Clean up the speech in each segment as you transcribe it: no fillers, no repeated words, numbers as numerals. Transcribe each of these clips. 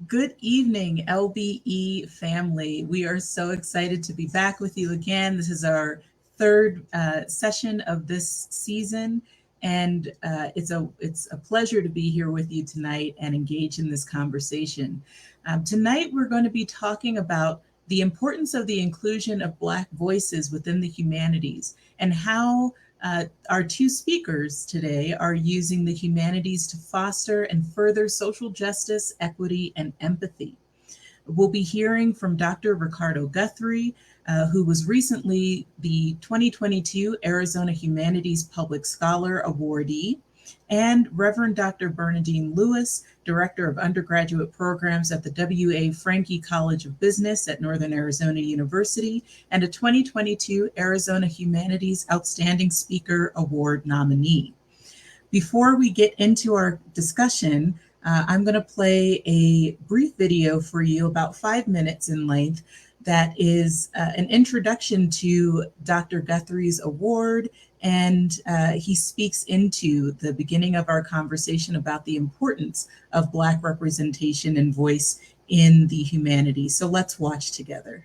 Good evening, LBE family. We are so excited to be back with you again. This is our third session of this season, and it's a pleasure to be here with you tonight and engage in this conversation. Tonight, we're going to be talking about the importance of the inclusion of Black voices within the humanities and how our two speakers today are using the humanities to foster and further social justice, equity, and empathy. We'll be hearing from Dr. Ricardo Guthrie, who was recently the 2022 Arizona Humanities Public Scholar Awardee, and Reverend Dr. Bernadine Lewis, Director of Undergraduate Programs at the W.A. Franke College of Business at Northern Arizona University, and a 2022 Arizona Humanities Outstanding Speaker Award nominee. Before we get into our discussion, I'm going to play a brief video for you, about 5 minutes in length, that is an introduction to Dr. Guthrie's award, and he speaks into the beginning of our conversation about the importance of Black representation and voice in the humanities. So let's watch together.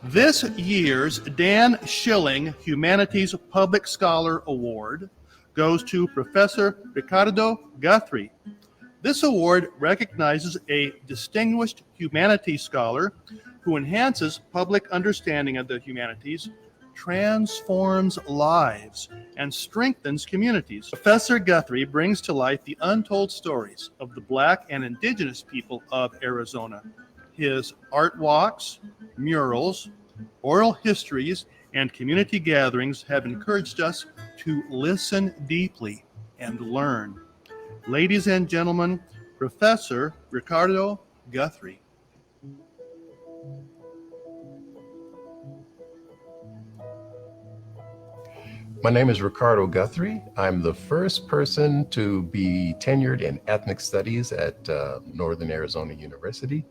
This year's Dan Schilling Humanities Public Scholar Award goes to Professor Ricardo Guthrie. This award recognizes a distinguished humanities scholar who enhances public understanding of the humanities, transforms lives, and strengthens communities. Professor Guthrie brings to light the untold stories of the Black and Indigenous people of Arizona. His art walks, murals, oral histories, and community gatherings have encouraged us to listen deeply and learn. Ladies and gentlemen, Professor Ricardo Guthrie. My name is Ricardo Guthrie. I'm the first person to be tenured in ethnic studies at Northern Arizona University.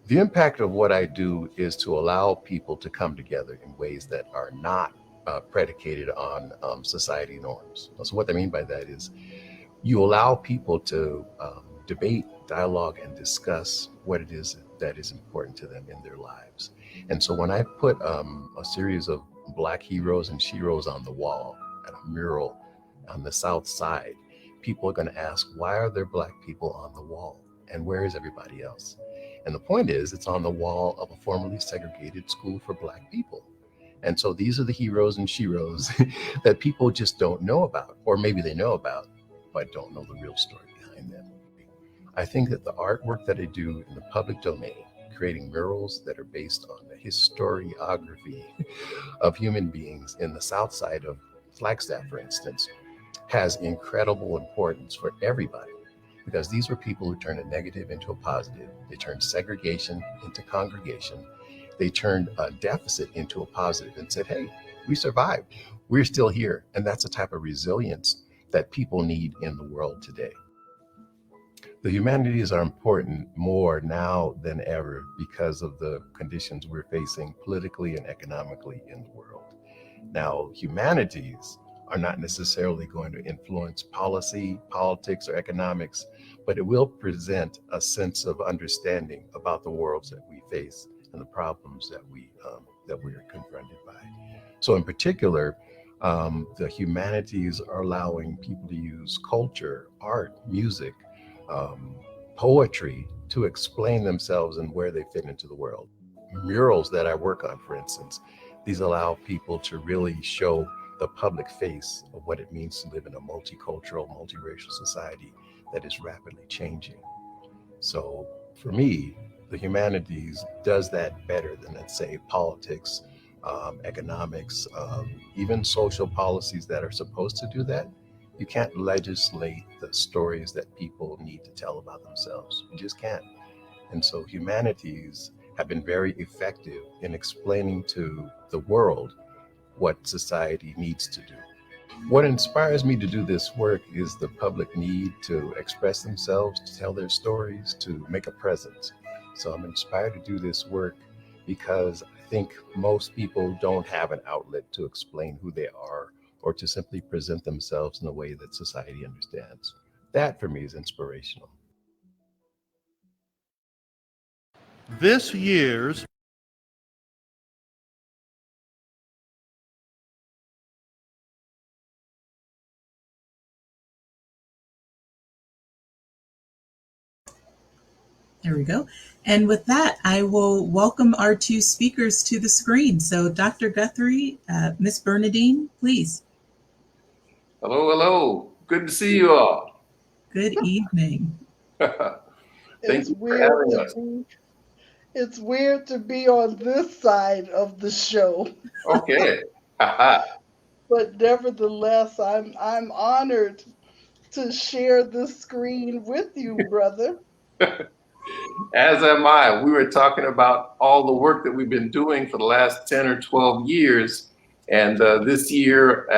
The impact of what I do is to allow people to come together in ways that are not predicated on society norms. So what I mean by that is you allow people to debate, dialogue, and discuss what it is that is important to them in their lives. And so when I put a series of Black heroes and sheroes on the wall at a mural on the south side, people are going to ask, why are there Black people on the wall? And where is everybody else? And the point is, it's on the wall of a formerly segregated school for Black people. And so these are the heroes and sheroes that people just don't know about, or maybe they know about, but don't know the real story behind them. I think that the artwork that I do in the public domain, creating murals that are based on the historiography of human beings in the south side of Flagstaff, for instance, has incredible importance for everybody, because these were people who turned a negative into a positive. They turned segregation into congregation. They turned a deficit into a positive and said, hey, we survived. We're still here. And that's the type of resilience that people need in the world today. The humanities are important more now than ever because of the conditions we're facing politically and economically in the world. Now, humanities are not necessarily going to influence policy, politics, or economics, but it will present a sense of understanding about the worlds that we face and the problems that we are confronted by. So in particular, the humanities are allowing people to use culture, art, music, poetry to explain themselves and where they fit into the world. Murals that I work on, for instance, these allow people to really show the public face of what it means to live in a multicultural, multiracial society that is rapidly changing. So for me, the humanities does that better than, let's say, politics, economics, even social policies that are supposed to do that. You can't legislate the stories that people need to tell about themselves. You just can't. And so humanities have been very effective in explaining to the world what society needs to do. What inspires me to do this work is the public need to express themselves, to tell their stories, to make a presence. So I'm inspired to do this work because I think most people don't have an outlet to explain who they are or to simply present themselves in a way that society understands. That for me is inspirational. This year's There we go. And with that, I will welcome our two speakers to the screen. So Dr. Guthrie, Miss Bernadine, please. Hello, hello. Good to see you all. Good evening. Thank It's you for weird having to us. be it's weird to be on this side of the show, Okay. Haha. but nevertheless, I'm honored to share the screen with you, brother. As am I. We were talking about all the work that we've been doing for the last 10 or 12 years. And this year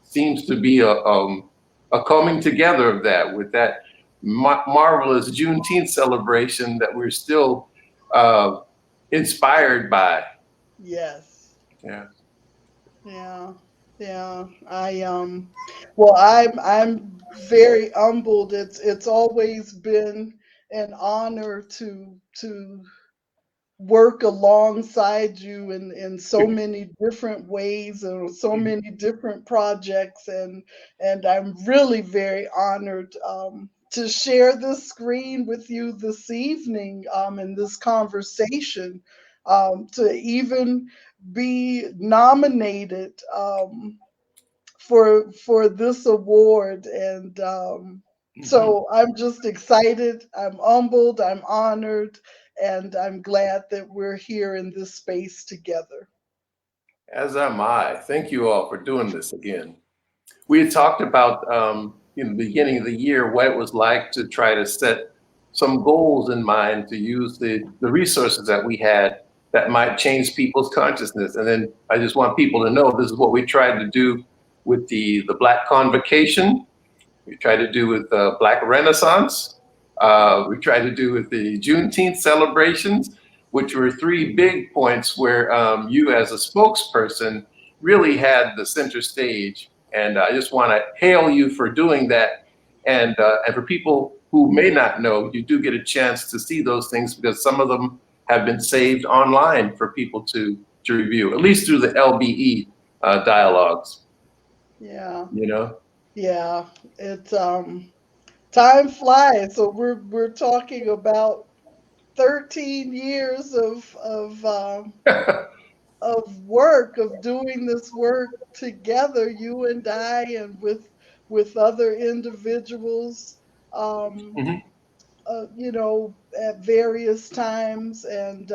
seems to be a coming together of that with that marvelous Juneteenth celebration that we're still uh, inspired by. Yes. Yeah. Yeah. Yeah. Well, I'm very humbled. It's always been an honor to work alongside you in so many different ways and so many different projects, and I'm really very honored to share this screen with you this evening in this conversation, to even be nominated for this award. And Mhm. so I'm just excited, I'm humbled, I'm honored, and I'm glad that we're here in this space together. As am I. Thank you all for doing this again. We had talked about in the beginning of the year what it was like to try to set some goals in mind to use the resources that we had that might change people's consciousness. And then I just want people to know this is what we tried to do with the Black Convocation. We tried to do with Black Renaissance. We tried to do with the Juneteenth celebrations, which were three big points where you as a spokesperson really had the center stage. And I just want to hail you for doing that. And for people who may not know, you do get a chance to see those things because some of them have been saved online for people to review, at least through the LBE dialogues, Yeah, you know? yeah. It's time flies. So we're talking about 13 years of work, of doing this work together, you and I, and with other individuals, um, Mhm. at various times. And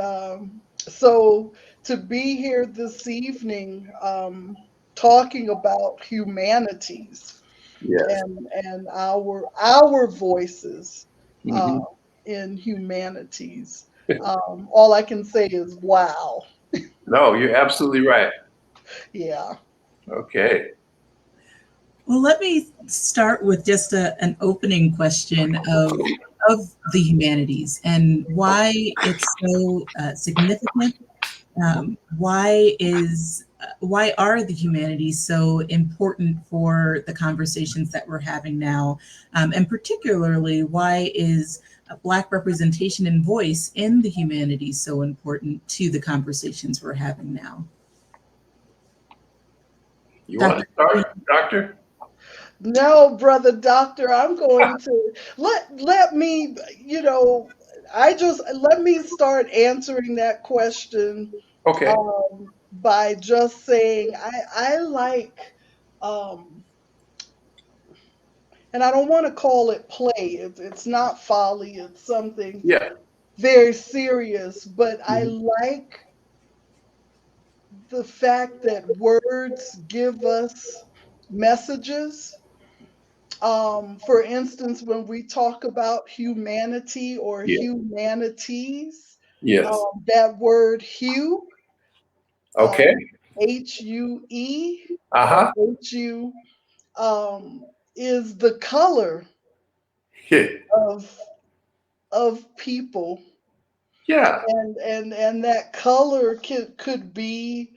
so to be here this evening, talking about humanities Yes. and our voices uh, Mhm. in humanities. All I can say is wow. No, you're absolutely right. Yeah. Okay. Well, let me start with just an opening question of the humanities and why it's so significant. Why are the humanities so important for the conversations that we're having now, and particularly why is Black representation and voice in the humanities so important to the conversations we're having now? You want Dr. to start, Doctor? No, brother doctor, I'm going to let me, I just let me start answering that question Okay. by just saying I like, um, and I don't want to call it play. It's not folly. It's something Yeah. very serious. But I Mhm. like the fact that words give us messages. For instance, when we talk about humanity or Yeah. humanities, Yes. that word hue, Okay. HUE or Uh-huh. HU, is the color Yeah. of people, Yeah. and that color could be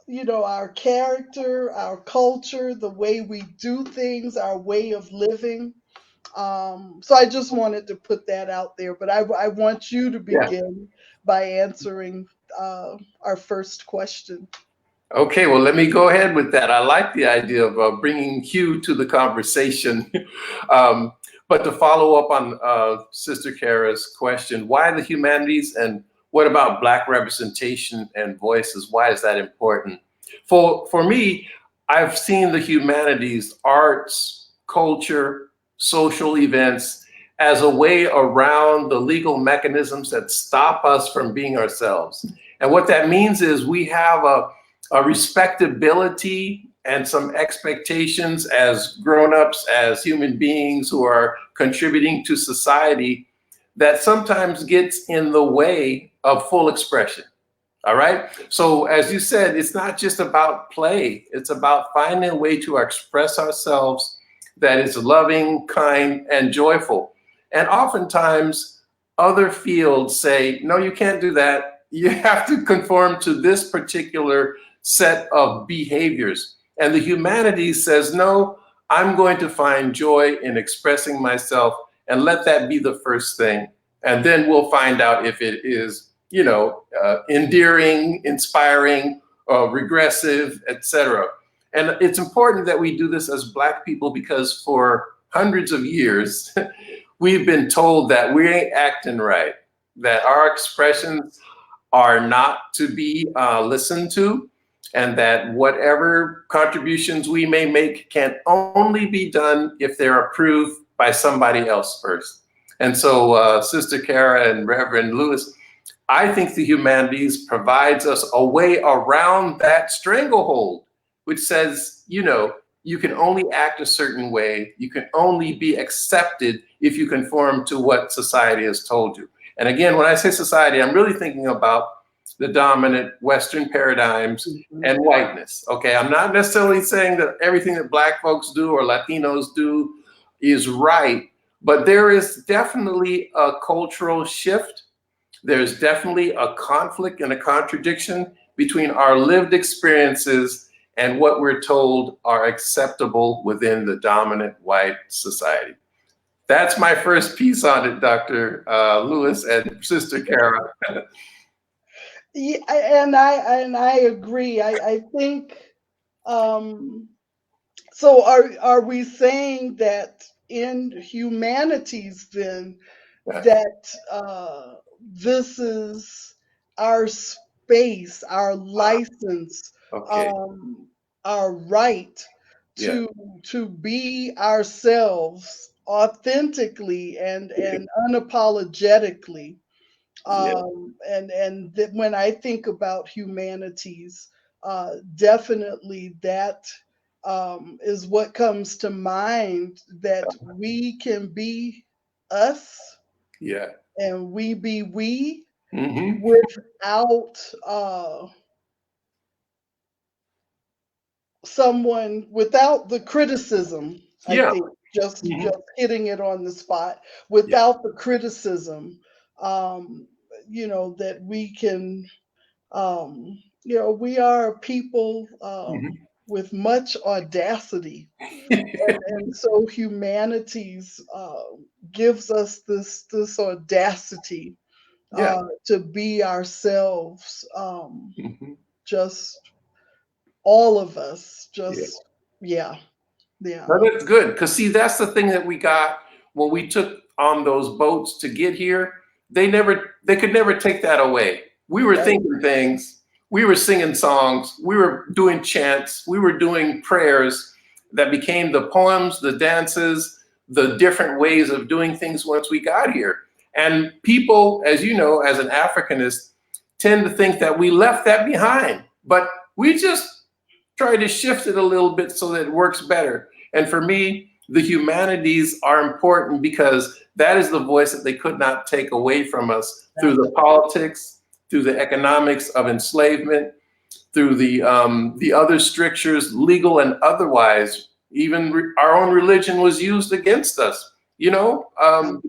our character, our culture, the way we do things, our way of living. So I just wanted to put that out there, but I want you to Yeah. begin by answering our first question. Okay, well, let me go ahead with that. I like the idea of bringing Hugh to the conversation. um, but to follow up on Sister Kara's question, why the humanities and what about Black representation and voices? Why is that important? For me, I've seen the humanities, arts, culture, social events as a way around the legal mechanisms that stop us from being ourselves. And what that means is we have a respectability and some expectations as grown-ups, as human beings who are contributing to society that sometimes gets in the way of full expression. All right. So as you said, it's not just about play. It's about finding a way to express ourselves that is loving, kind, and joyful. And oftentimes other fields say, no, you can't do that. You have to conform to this particular set of behaviors. And the humanities says, no, I'm going to find joy in expressing myself and let that be the first thing. And then we'll find out if it is, endearing, inspiring, regressive, etc. And it's important that we do this as Black people because for hundreds of years, we've been told that we ain't acting right, that our expressions are not to be listened to, and that whatever contributions we may make can only be done if they're approved by somebody else first. And so Sister Kara and Reverend Lewis, I think the humanities provides us a way around that stranglehold, which says, you can only act a certain way. You can only be accepted if you conform to what society has told you. And again, when I say society, I'm really thinking about the dominant Western paradigms and whiteness. Okay, I'm not necessarily saying that everything that Black folks do or Latinos do is right, but there is definitely a cultural shift. There's definitely a conflict and a contradiction between our lived experiences and what we're told are acceptable within the dominant white society. That's my first piece on it, Dr. Lewis and Sister Kara. Yeah, and I agree. I think so. Are we saying that in humanities then that this is our space, our license, Okay. our right Yeah. to be ourselves authentically and unapologetically? Yeah. And that when I think about humanities, definitely that is what comes to mind, that we can be us Yeah. and we be we Mm-hmm. without someone, without the criticism. I Yeah. think just Mm-hmm. hitting it on the spot, Yeah. without the criticism, that we can. We are people Mm-hmm. with much audacity, and so humanities gives us this audacity Yeah. to be ourselves, Mm-hmm. just all of us, Yeah. just yeah, yeah, No, that's good. Because see, that's the thing that we got when we took on those boats to get here. They could never take that away. We were right, thinking things, we were singing songs, we were doing chants, we were doing prayers that became the poems, the dances, the different ways of doing things once we got here. And people, as you know, as an Africanist, tend to think that we left that behind. But we just try to shift it a little bit so that it works better. And for me, the humanities are important because that is the voice that they could not take away from us through the politics, through the economics of enslavement, through the other strictures, legal and otherwise. Even our own religion was used against us.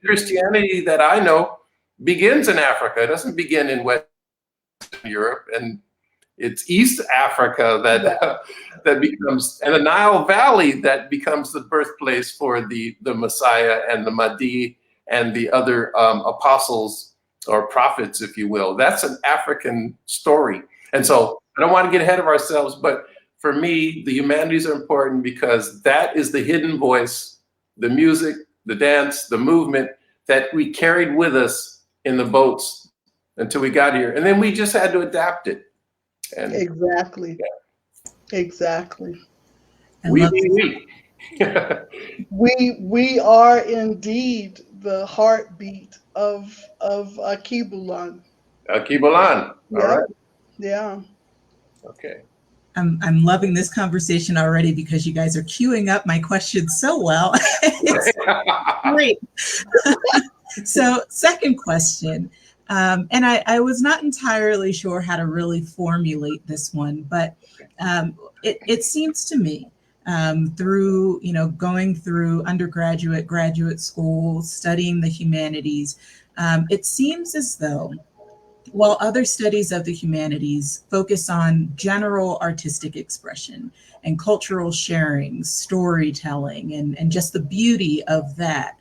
Christianity that I know begins in Africa. It doesn't begin in Western Europe. And It's East Africa that that becomes, and the Nile Valley that becomes the birthplace for the Messiah and the Mahdi and the other apostles or prophets, if you will. That's an African story. And so I don't want to get ahead of ourselves, but for me, the humanities are important because that is the hidden voice, the music, the dance, the movement that we carried with us in the boats until we got here. And then we just had to adapt it. And exactly. Yeah. Exactly. We are indeed the heartbeat of Akibulan. Akibulan. All right. Yeah. Okay. I'm loving this conversation already because you guys are queuing up my questions so well. It's great. So, second question. And I was not entirely sure how to really formulate this one, but it seems to me through, going through undergraduate, graduate school, studying the humanities, it seems as though while other studies of the humanities focus on general artistic expression and cultural sharing, storytelling, and just the beauty of that,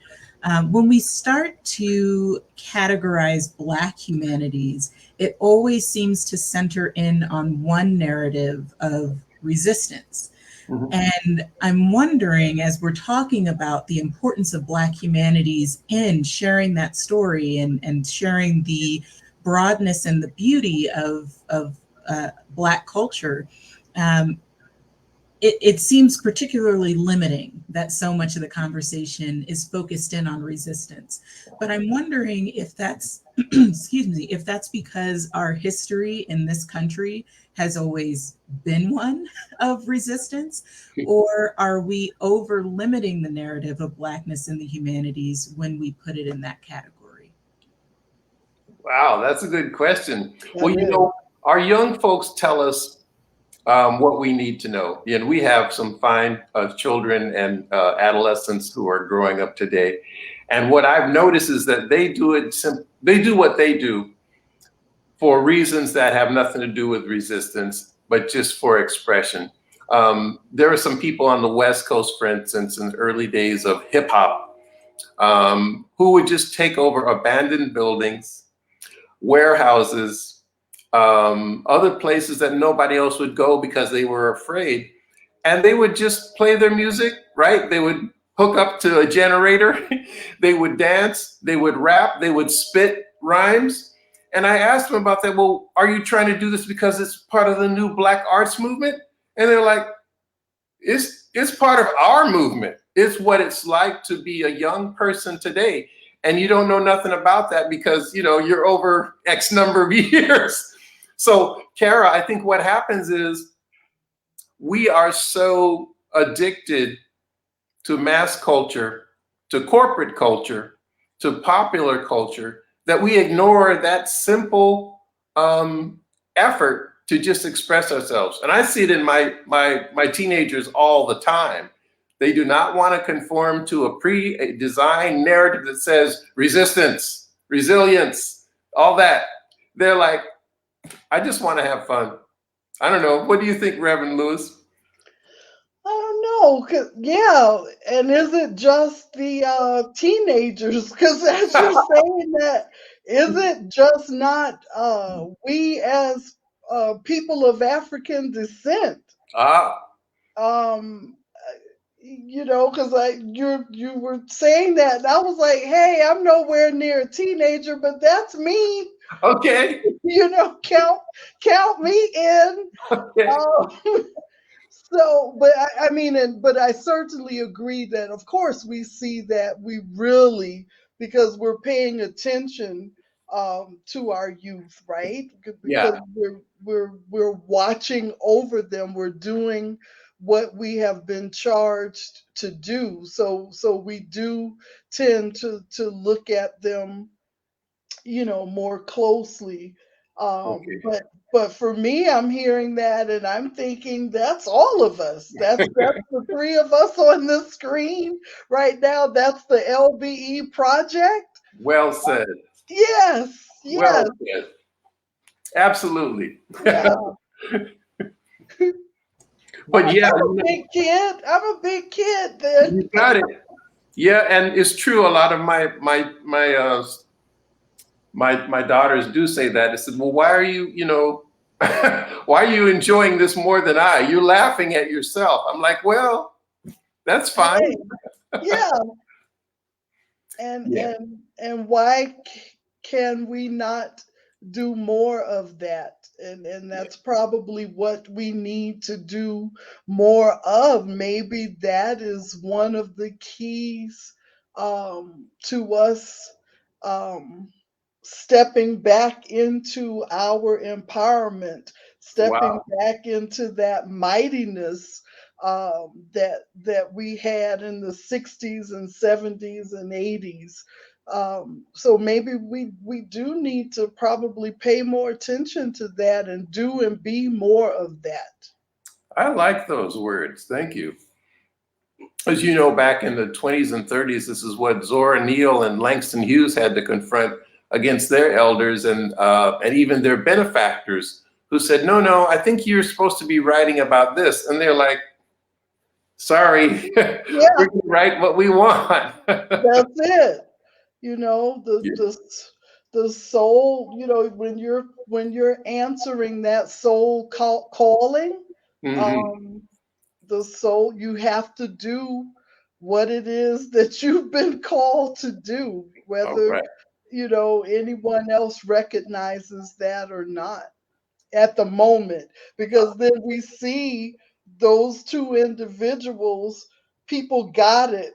when we start to categorize Black humanities, it always seems to center in on one narrative of resistance. Mm-hmm. And I'm wondering, as we're talking about the importance of Black humanities in sharing that story and sharing the broadness and the beauty of Black culture, it seems particularly limiting that so much of the conversation is focused in on resistance. But I'm wondering if that's, excuse me, if that's because our history in this country has always been one of resistance, or are we over limiting the narrative of Blackness in the humanities when we put it in that category? Wow, that's a good question. Well, our young folks tell us what we need to know. And we have some fine children and adolescents who are growing up today. And what I've noticed is that they do what they do for reasons that have nothing to do with resistance, but just for expression. There are some people on the West Coast, for instance, in the early days of hip hop, who would just take over abandoned buildings, warehouses, other places that nobody else would go because they were afraid. And they would just play their music, right? They would hook up to a generator. They would dance, they would rap, they would spit rhymes. And I asked them about that. Well, are you trying to do this because it's part of the new Black arts movement? And they're like, it's part of our movement. It's what it's like to be a young person today. And you don't know nothing about that because, you're over X number of years. So, Kara, I think what happens is we are so addicted to mass culture, to corporate culture, to popular culture, that we ignore that simple effort to just express ourselves. And I see it in my teenagers all the time. They do not want to conform to a pre-designed narrative that says resistance, resilience, all that. They're like, I just want to have fun. I don't know. What do you think, Reverend Lewis? I don't know. Yeah. And is it just the teenagers? Because as you're saying that, is it just not we as people of African descent? Because you were saying that, and I was like, hey, I'm nowhere near a teenager, but that's me. Okay. Count me in. Okay. So, but I certainly agree that, of course, we see that we really, because we're paying attention to our youth, right? Because we're watching over them. We're doing what we have been charged to do. So we do tend to look at them, more closely. But for me, I'm hearing that and I'm thinking that's all of us. That's the three of us on the screen right now. That's the LBE project. Well said. Yes. Well said. Absolutely. Yeah. But yeah, I'm a big kid. I'm a big kid then. you got it. Yeah, and it's true. A lot of my daughters do say that. They said, "Well, why are you, why are you enjoying this more than I? You're laughing at yourself." I'm like, "Well, that's fine." Hey, yeah. And Yeah. and why can we not do more of that? And that's probably what we need to do more of. Maybe that is one of the keys to us um, stepping back into our empowerment, stepping Wow. back into that mightiness that we had in the 60s and 70s and 80s. So maybe we do need to probably pay more attention to that and do and be more of that. I like those words. Thank you. As you know, back in the 20s and 30s, this is what Zora Neale and Langston Hughes had to confront against their elders and even their benefactors who said, "No, no, I think you're supposed to be writing about this." And they're like, "Sorry, Yeah, we're going to write what we want." that's it. You know, Yeah. the soul, when you're answering that soul calling, Hmm. um, the soul, you have to do what it is that you've been called to do, All whether right. anyone else recognizes that or not at the moment, because then we see those two individuals, people got it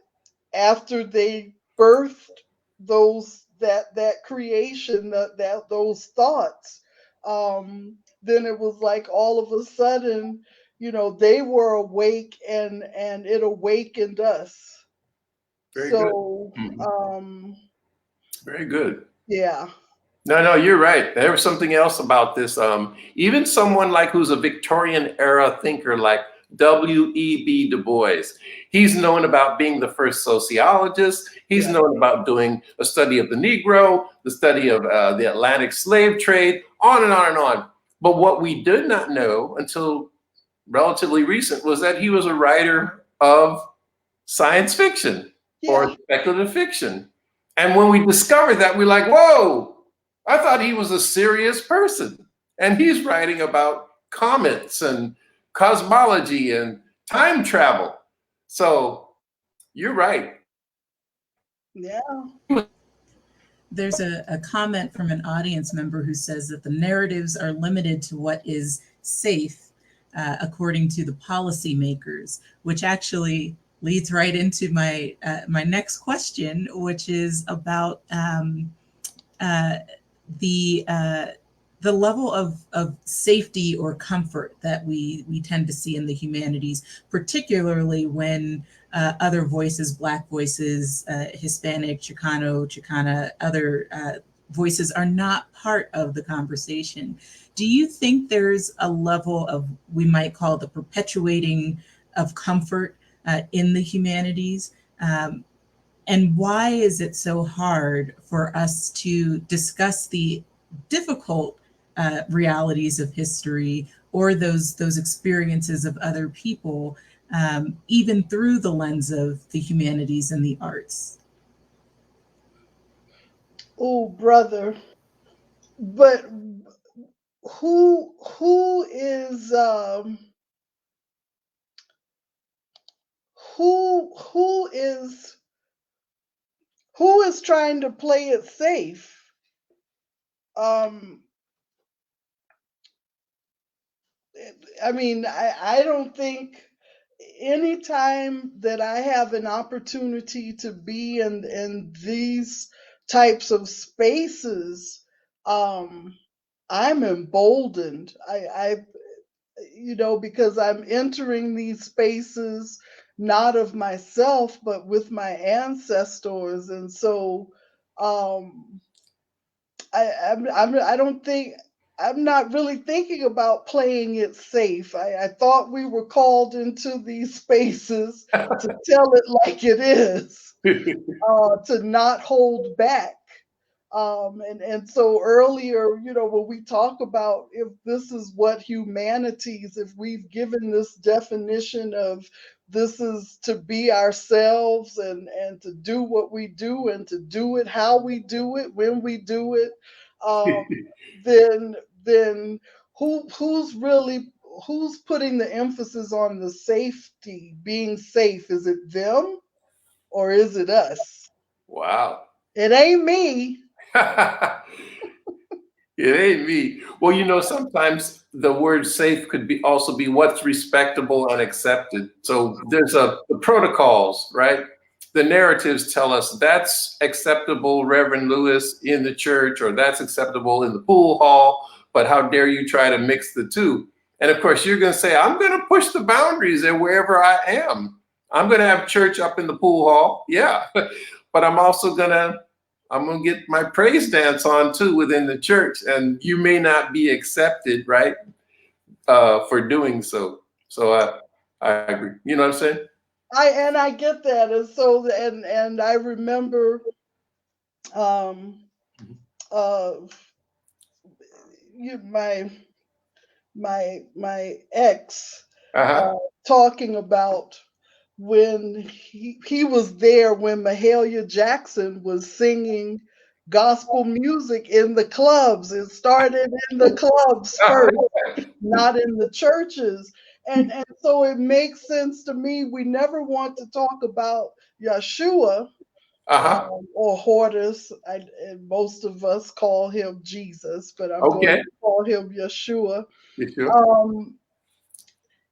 after they birthed that creation, that those thoughts. Then it was like all of a sudden, they were awake, and it awakened us. Very good. So Mhm. Very good. yeah. No, no, you're right. There was something else about this. Even someone like who's a Victorian era thinker like W.E.B. Du Bois, he's known about being the first sociologist. He's Yeah. known about doing a study of the Negro, the study of the Atlantic slave trade, on and on and on. But what we did not know until relatively recent was that he was a writer of science fiction Yeah. or speculative fiction. And when we discovered that, we're like, whoa, I thought he was a serious person. And he's writing about comets and cosmology and time travel. So you're right. Yeah. There's a comment from an audience member who says that the narratives are limited to what is safe, according to the policymakers, which actually leads right into my next question, which is about uh, the uh, the level of safety or comfort that we tend to see in the humanities, particularly when other voices, Black voices, Hispanic, Chicano, Chicana, other voices are not part of the conversation. Do you think there's a level of, we might call the perpetuating of comfort in the humanities? And why is it so hard for us to discuss the difficult realities of history or those experiences of other people, even through the lens of the humanities and the arts? Oh, brother. But who is who is trying to play it safe? Um, I mean, I don't think anytime that I have an opportunity to be in these types of spaces, um, I'm emboldened. Because I'm entering these spaces not of myself, but with my ancestors, and so um, I don't think I'm not really thinking about playing it safe. I thought we were called into these spaces to tell it like it is, to not hold back. And so earlier, when we talk about if this is what humanities, if we've given this definition of this is to be ourselves and to do what we do and to do it how we do it when we do it, then who's putting the emphasis on the safety, being safe? Is it them or is it us? Wow. It ain't me. It ain't me. Well, sometimes the word safe could also be what's respectable and accepted. So there's the protocols, right? The narratives tell us that's acceptable, Reverend Lewis, in the church, or that's acceptable in the pool hall, but how dare you try to mix the two? And of course, you're going to say, I'm going to push the boundaries there wherever I am. I'm going to have church up in the pool hall. Yeah. But I'm going to get my praise dance on too within the church. And you may not be accepted, right, for doing so. So I agree. You know what I'm saying? I get that. And so, and I remember, my ex talking about when he was there when Mahalia Jackson was singing gospel music in the clubs. It started in the clubs first, not in the churches. And so it makes sense to me. We never want to talk about Yeshua or Hortus. And most of us call him Jesus, but I'm going to call him Yeshua.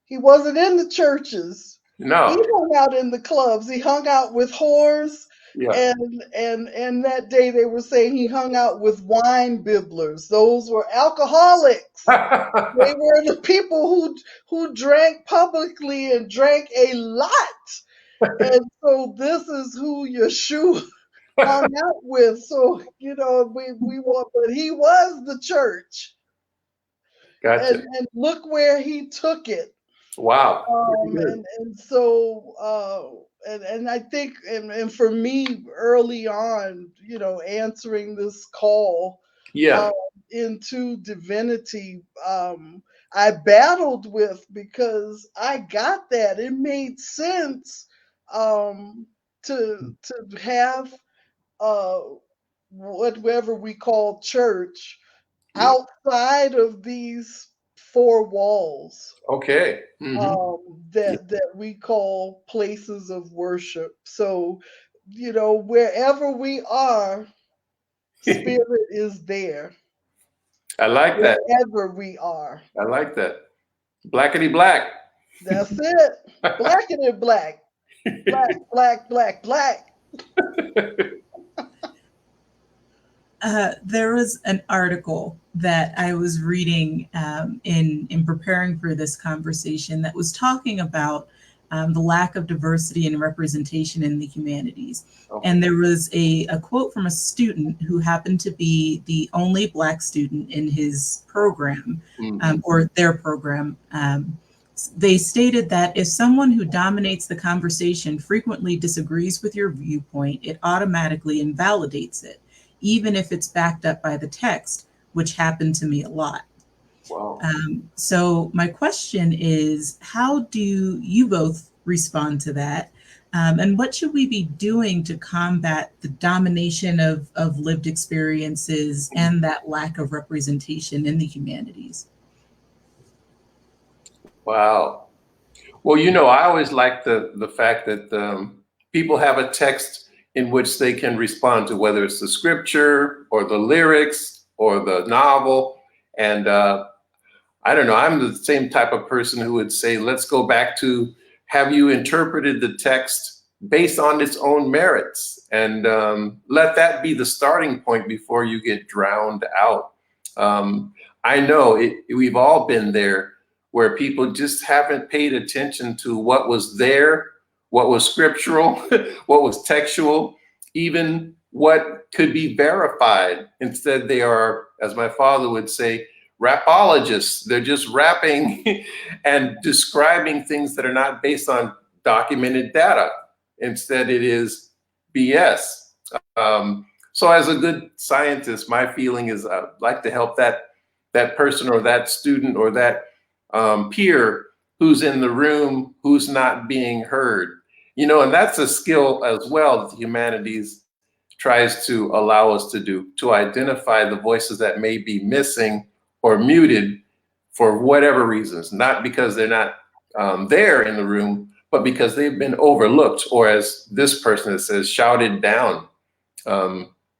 He wasn't in the churches. No. He hung out in the clubs. He hung out with whores. Yeah. And that day they were saying he hung out with wine bibblers. Those were alcoholics. They were the people who drank publicly and drank a lot. And so this is who Yeshua hung out with. So, we want, but he was the church. Gotcha. And look where he took it. Wow. And so and I think and for me early on, answering this call into divinity, I battled with, because I got that. It made sense to have whatever we call church outside of these four walls. Okay. That we call places of worship. So, wherever we are, spirit is there. I like that. Wherever we are. I like that. Blackity black. That's it. Blackity black. Black, black, black, black. There was an article that I was reading in preparing for this conversation that was talking about the lack of diversity and representation in the humanities. Okay. And there was a quote from a student who happened to be the only Black student in his program, or their program. They stated that if someone who dominates the conversation frequently disagrees with your viewpoint, it automatically invalidates it, even if it's backed up by the text, which happened to me a lot. Wow. So my question is, how do you both respond to that? And what should we be doing to combat the domination of lived experiences and that lack of representation in the humanities? Wow. Well, I always like the fact that people have a text in which they can respond to, whether it's the scripture or the lyrics or the novel. And I don't know, I'm the same type of person who would say, let's go back to, have you interpreted the text based on its own merits? And let that be the starting point before you get drowned out. I know we've all been there, where people just haven't paid attention to what was there, what was scriptural, what was textual, even what could be verified. Instead, they are, as my father would say, rapologists. They're just rapping and describing things that are not based on documented data. Instead, it is BS. So as a good scientist, my feeling is I'd like to help that person or that student or that peer who's in the room who's not being heard. And that's a skill as well that the humanities tries to allow us to do, to identify the voices that may be missing or muted for whatever reasons, not because they're not there in the room, but because they've been overlooked, or as this person says, shouted down.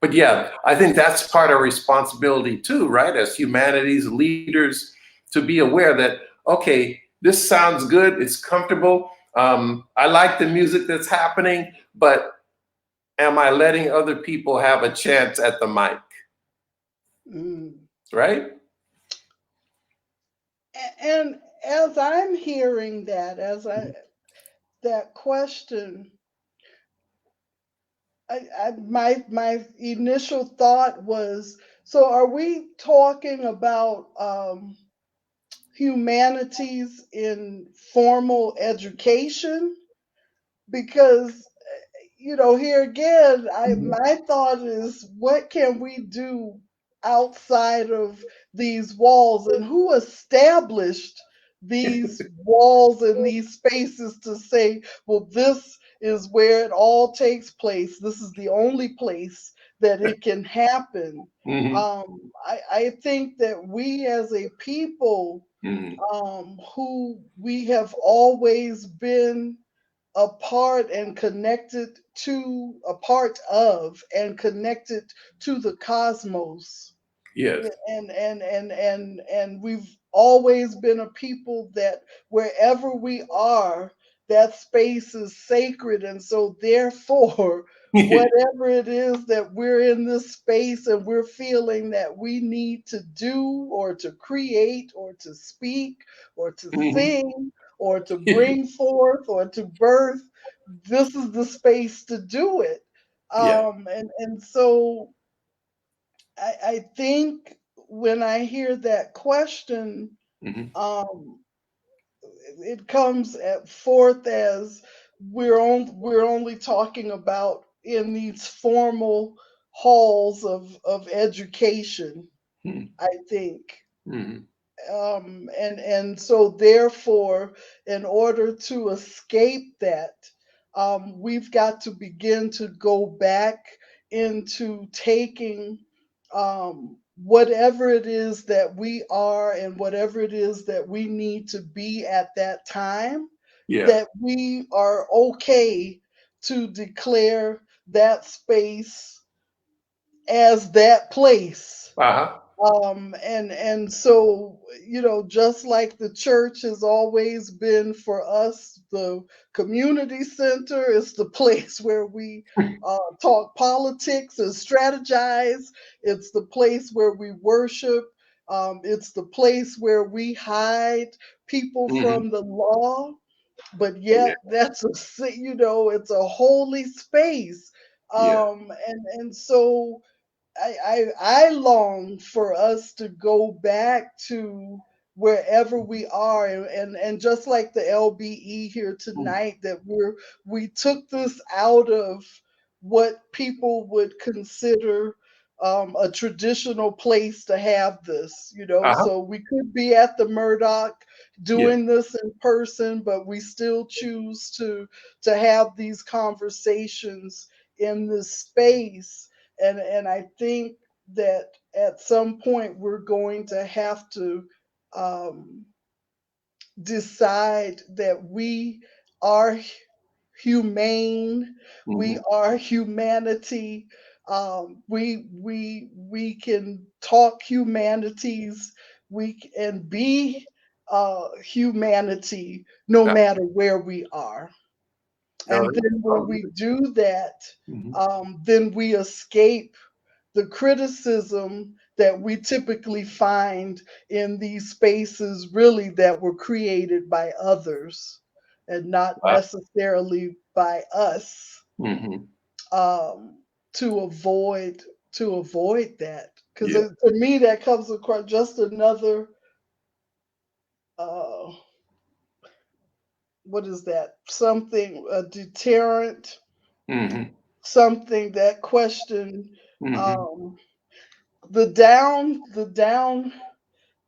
But yeah, I think that's part of responsibility too, right? As humanities leaders, to be aware that, okay, this sounds good, it's comfortable. I like the music that's happening, but am I letting other people have a chance at the mic? Mm. Right? And as I'm hearing that, that question, my initial thought was, so are we talking about humanities in formal education? Because here again, my thought is, what can we do outside of these walls, and who established these walls and these spaces to say, well, this is where it all takes place. This is the only place that it can happen. Mm-hmm. I think that we as a people, Mm-hmm. who we have always been a part and connected to, a part of and connected to the cosmos. Yes. Yeah, and we've always been a people that wherever we are, that space is sacred. And so therefore, whatever it is that we're in this space and we're feeling that we need to do or to create or to speak or to Mhm. sing or to bring forth or to birth, this is the space to do it. Yeah. And so I think when I hear that question, Mhm. um, it comes forth as we're only talking about in these formal halls of education, Mhm. I think. Mhm. And so therefore, in order to escape that, we've got to begin to go back into taking whatever it is that we are and whatever it is that we need to be at that time, Yeah. that we are okay to declare that space as that place. Uh-huh. And so, just like the church has always been for us, the community center is the place where we talk politics and strategize. It's the place where we worship. It's the place where we hide people Mhm. from the law. But Yeah. yet, it's a holy space. Yeah. And so I long for us to go back to wherever we are, and just like the LBE here Mm. tonight, that we took this out of what people would consider a traditional place to have this, Uh-huh. so we could be at the Murdoch Yeah. doing this in person, but we still choose to have these conversations in this space. And I think that at some point we're going to have to um, decide that we are humane, we Mhm. are humanity. We can talk humanities, and be humanity no Uh, matter where we are. no, And then when oh, we do that, mhm. then we escape the criticism that we typically find in these spaces, really, that were created by others and not Wow. necessarily by us, Mhm. um, to avoid that. Because Yeah. to me, that comes across just another, uh, what is that? Something, a deterrent, Mhm. something, that question Mhm. Um, the down, the down,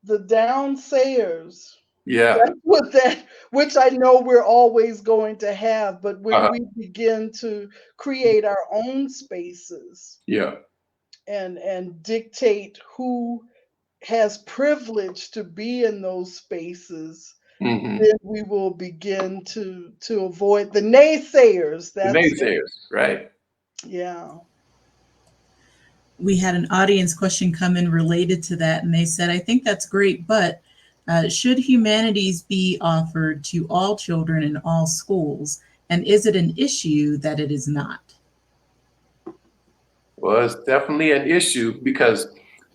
the downsayers. Yeah. That's what that, which I know we're always going to have, but when Uh-huh. we begin to create our own spaces Yeah. and dictate who has privilege to be in those spaces, Hmm. then we will begin to avoid the naysayers. The That's it. naysayers, right? Yeah. We had an audience question come in related to that, and they said, I think that's great, but should humanities be offered to all children in all schools? And is it an issue that it is not? Well, it's definitely an issue because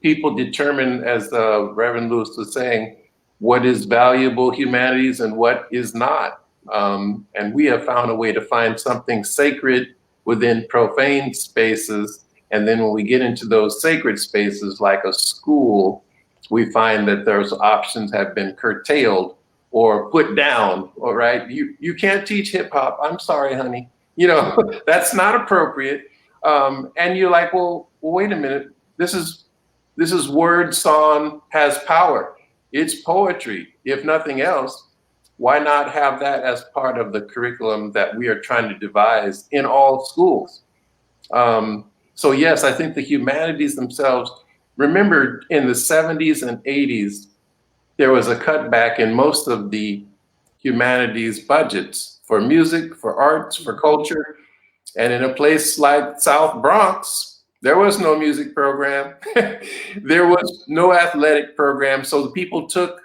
people determine, as Reverend Lewis was saying, what is valuable humanities and what is not. And we have found a way to find something sacred within profane spaces. And then when we get into those sacred spaces, like a school, we find that those options have been curtailed or put down. All right, you can't teach hip hop. I'm sorry, honey. You know, that's not appropriate. And you're like, well, wait a minute. This is word song has power. It's poetry, if nothing else. Why not have that as part of the curriculum that we are trying to devise in all schools? So yes, I think the humanities themselves. Remember, in the 70s and 80s, there was a cutback in most of the humanities budgets for music, for arts, for culture. And in a place like South Bronx, there was no music program. There was no athletic program. So the people took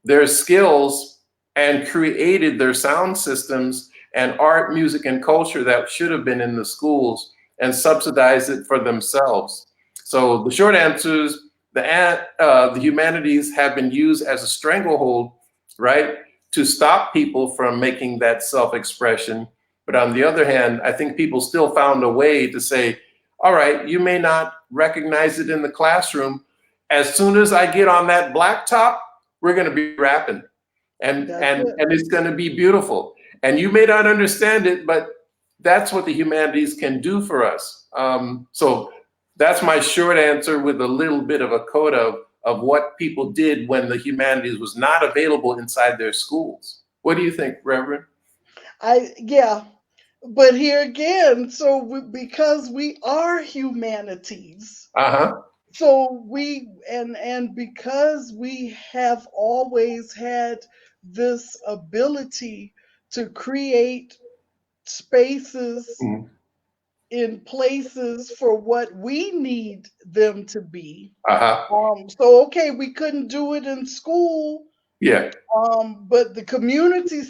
their skills and created their sound systems and art, music, and culture that should have been in the schools and subsidized it for themselves. So the short answer is the humanities have been used as a stranglehold, right, to stop people from making that self-expression. But on the other hand, I think people still found a way to say, all right, you may not recognize it in the classroom. As soon as I get on that blacktop, we're going to be rapping, and That's and it. and it's going to be beautiful. And you may not understand it, but that's what the humanities can do for us. So that's my short answer with a little bit of a coda of what people did when the humanities was not available inside their schools. What do you think, Reverend? Yeah. But here again, so because we are humanities, Uh-huh. so we and because we have always had this ability to create spaces Mhm. in places for what we need them to be. Uh-huh. So okay, we couldn't do it in school, Yeah. but the community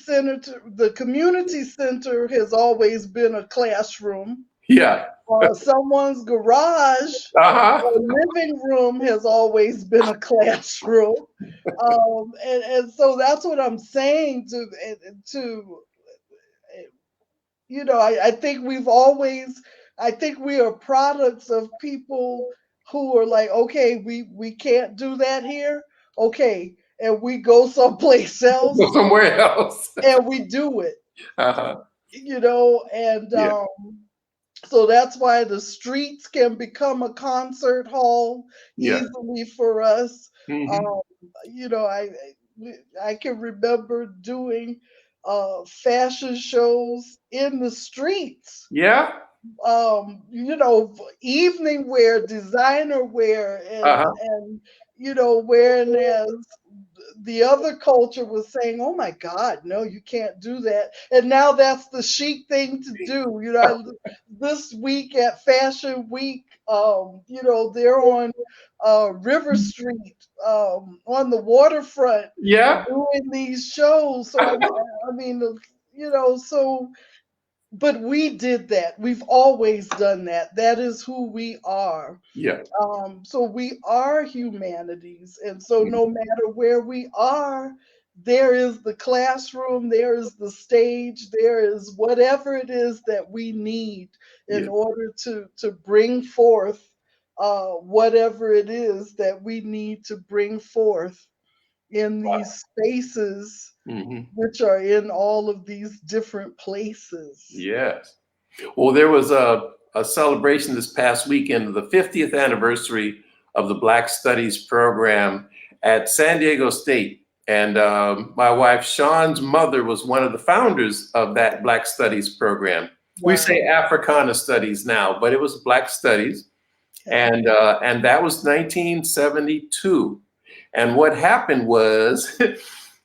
center has always been a classroom. Yeah. Someone's garage Uh-huh. or living room has always been a classroom. And so that's what I'm saying to I think I think we are products of people who are like, okay, we can't do that here. Okay. And we go someplace Go else somewhere else. and we do it, Uh-huh. and Yeah. so that's why the streets can become a concert hall Yeah. easily for us. Hmm. Um, I can remember doing fashion shows in the streets. Yeah. Evening wear, designer wear, Uh-huh. and wearing as the other culture was saying, "Oh my God, no, you can't do that." And now that's the chic thing to do. This week at Fashion Week, they're on River Street, on the waterfront, Yeah. doing these shows. So I mean, so. But we did that. We've always done that. That is who we are. Yeah. So we are humanities. And so no matter where we are, there is the classroom, there is the stage, there is whatever it is that we need in Yeah. order to bring forth whatever it is that we need to bring forth in these spaces, Hmm. which are in all of these different places. Yes. Well, there was a celebration this past weekend of the 50th anniversary of the Black Studies program at San Diego State. And my wife, Sean's mother, was one of the founders of that Black Studies program. Wow. We say Africana Studies now, but it was Black Studies. And that was 1972. And what happened was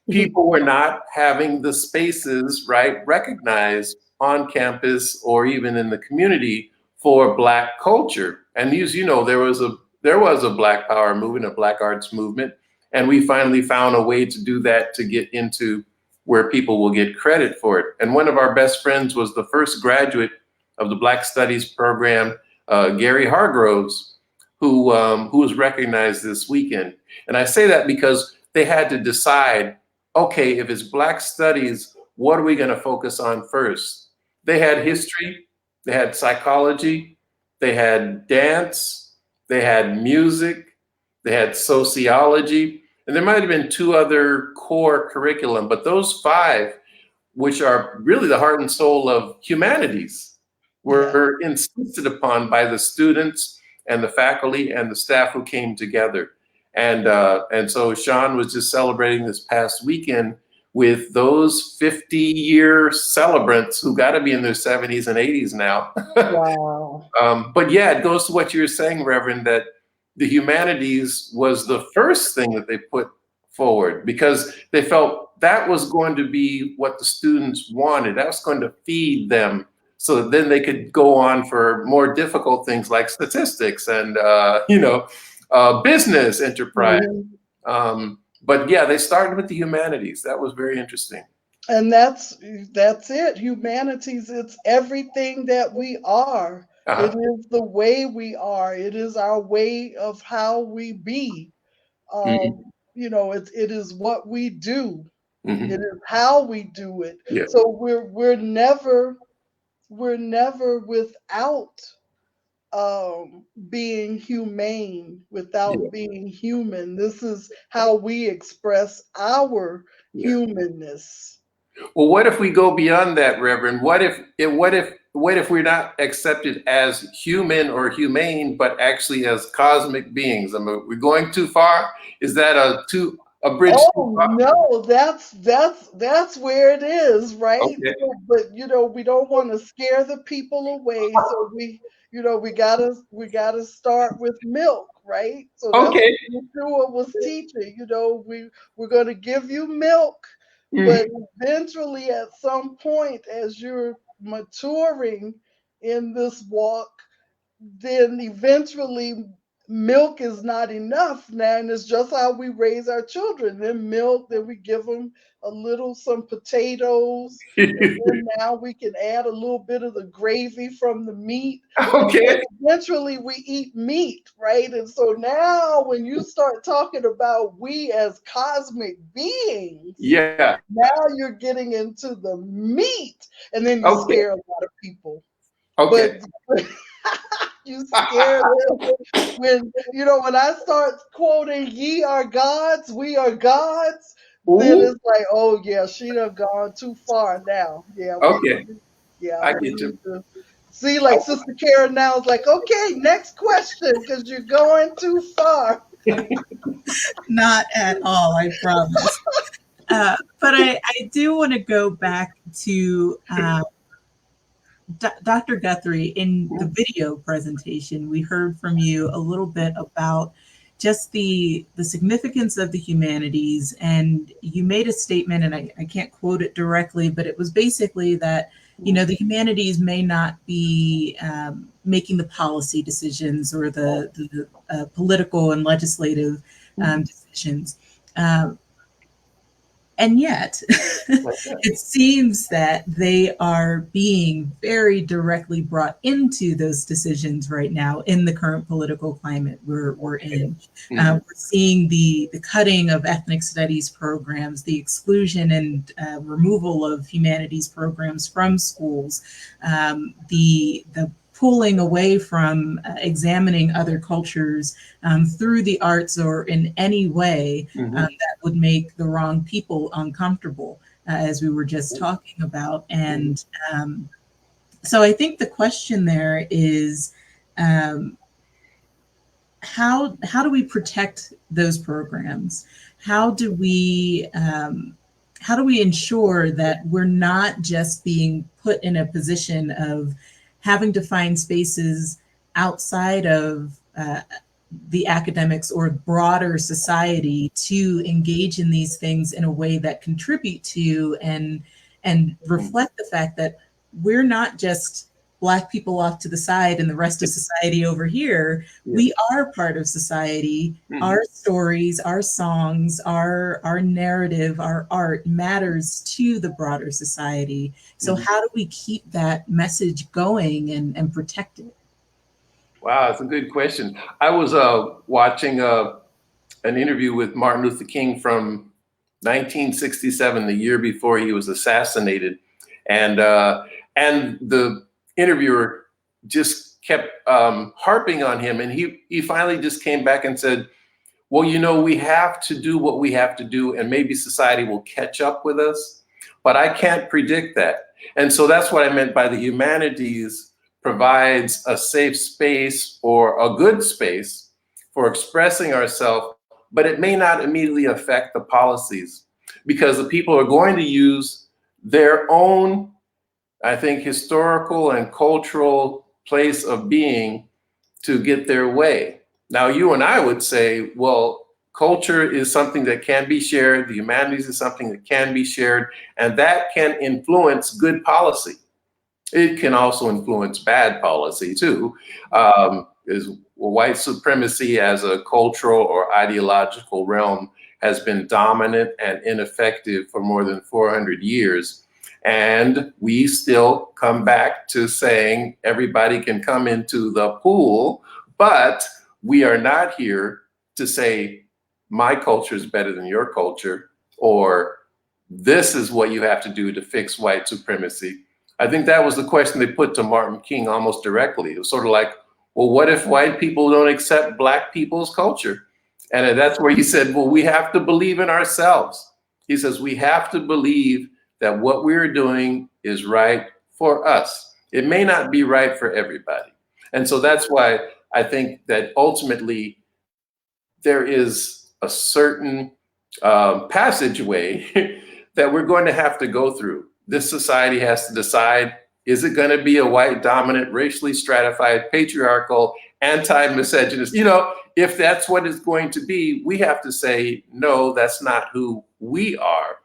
people were not having the spaces, right, recognized on campus or even in the community for Black culture. And as you know, there was a Black Power movement, a Black arts movement. And we finally found a way to do that, to get into where people will get credit for it. And one of our best friends was the first graduate of the Black Studies program, Gary Hargroves, who was recognized this weekend. And I say that because they had to decide, okay, if it's Black Studies, what are we going to focus on first? They had history, they had psychology, they had dance, they had music, they had sociology, and there might have been 2 other core curriculum, but those 5, which are really the heart and soul of humanities, were insisted upon by the students and the faculty and the staff who came together. And so Sean was just celebrating this past weekend with those 50-year celebrants who got to be in their 70s and 80s now. Wow. But yeah, it goes to what you were saying, Reverend, that the humanities was the first thing that they put forward because they felt that was going to be what the students wanted. That was going to feed them so that then they could go on for more difficult things like statistics and, business enterprise. Mm-hmm. But yeah, they started with the humanities. That was very interesting. And that's it. Humanities, it's everything that we are. It is the way we are. It is our way of how we be. It is what we do. Mm-hmm. It is how we do it. Yeah. So we're never without being humane, without being human. This is how we express our humanness. Well, what if we go beyond that, Reverend? What if we're not accepted as human or humane, but actually as cosmic beings? I mean, we're going too far? Is that a bridge? Oh no, that's where it is, right? Okay. But we don't want to scare the people away, so we gotta start with milk, right? So that's what Yeshua was teaching. We're gonna give you milk. But eventually, at some point, as you're maturing in this walk, then eventually milk is not enough now, and it's just how we raise our children. Then milk, then we give them some potatoes, and then now we can add a little bit of the gravy from the meat. Okay. Eventually we eat meat, right? And so now when you start talking about we as cosmic beings, now you're getting into the meat, and then you scare a lot of people. Okay. But you scare them when I start quoting "Ye are gods, we are gods." Ooh. Then it's like, oh yeah, she done gone too far now. Yeah. Okay. I get you. See, like Sister Karen now is like, okay, next question, because you're going too far. Not at all, I promise. But I do want to go back to Dr. Guthrie. In the video presentation, we heard from you a little bit about just the significance of the humanities, and you made a statement, and I can't quote it directly, but it was basically that the humanities may not be making the policy decisions or the political and legislative decisions. And yet, it seems that they are being very directly brought into those decisions right now in the current political climate we're in. We're seeing the cutting of ethnic studies programs, the exclusion and removal of humanities programs from schools, the pulling away from examining other cultures through the arts or in any way that would make the wrong people uncomfortable, as we were just talking about. And So I think the question there is, um, how do we protect those programs? How do we ensure that we're not just being put in a position of having to find spaces outside of the academics or broader society to engage in these things in a way that contribute to and reflect the fact that we're not just Black people off to the side and the rest of society over here. Yeah. We are part of society. Mm-hmm. Our stories, our songs, our narrative, our art matters to the broader society. So Mm-hmm. how do we keep that message going and protect it? Wow, that's a good question. I was watching an interview with Martin Luther King from 1967, the year before he was assassinated, and the interviewer just kept harping on him, and he finally just came back and said, well, you know, we have to do what we have to do, and maybe society will catch up with us, but I can't predict that. And so that's what I meant by the humanities provides a safe space or a good space for expressing ourselves, but it may not immediately affect the policies because the people are going to use their own, I think, historical and cultural place of being to get their way. Now, you and I would say, well, culture is something that can be shared. The humanities is something that can be shared, and that can influence good policy. It can also influence bad policy too. Is white supremacy as a cultural or ideological realm has been dominant and ineffective for more than 400 years. And we still come back to saying everybody can come into the pool, but we are not here to say my culture is better than your culture, or this is what you have to do to fix white supremacy. I think that was the question they put to Martin King almost directly. It was sort of like, well, what if white people don't accept Black people's culture? And that's where he said, well, we have to believe in ourselves. He says, we have to believe that what we're doing is right for us. It may not be right for everybody. And so that's why I think that ultimately there is a certain passageway that we're going to have to go through. This society has to decide, is it going to be a white dominant, racially stratified, patriarchal, anti-misogynist? You know, if that's what it's going to be, we have to say, no, that's not who we are.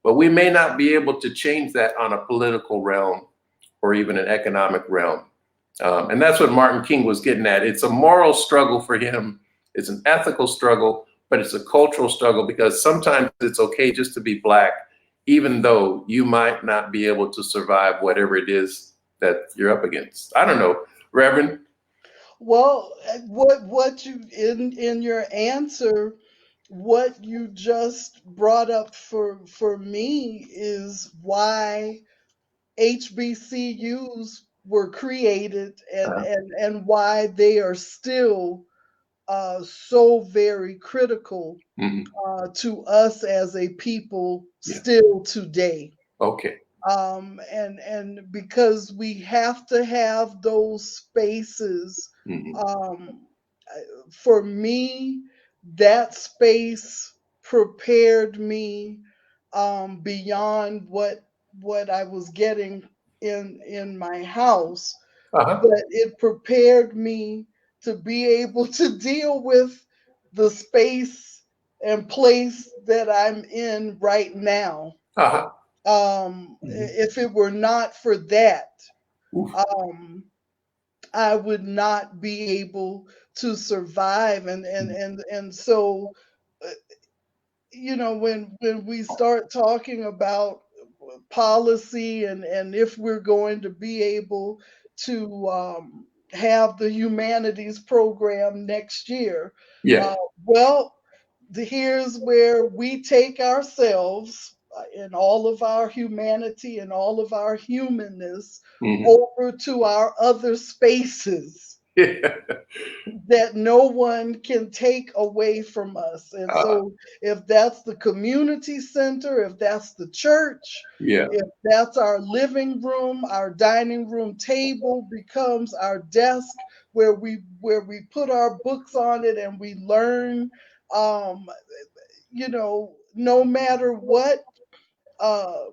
But we may not be able to change that on a political realm or even an economic realm. And that's what Martin King was getting at. It's a moral struggle for him. It's an ethical struggle, but it's a cultural struggle because sometimes it's okay just to be Black, even though you might not be able to survive whatever it is that you're up against. I don't know, Reverend. Well, what you in your answer, what you just brought up for me is why HBCUs were created and why they are still so very critical Mhm. to us as a people Yeah. still today. Okay. And because we have to have those spaces. Mhm. For me, that space prepared me beyond what I was getting in my house, Uh-huh. but it prepared me to be able to deal with the space and place that I'm in right now. Uh-huh. Mhm. If it were not for that, Oof. um, I would not be able to survive. And so, uh, you know, when we start talking about policy and if we're going to be able to have the humanities program next year, Yeah. uh, well, here's where we take ourselves and all of our humanity and all of our humanness Mhm. over to our other spaces Yeah. that no one can take away from us. And so if that's the community center, if that's the church, Yeah. if that's our living room, our dining room table becomes our desk where we put our books on it and we learn, um, no matter what uh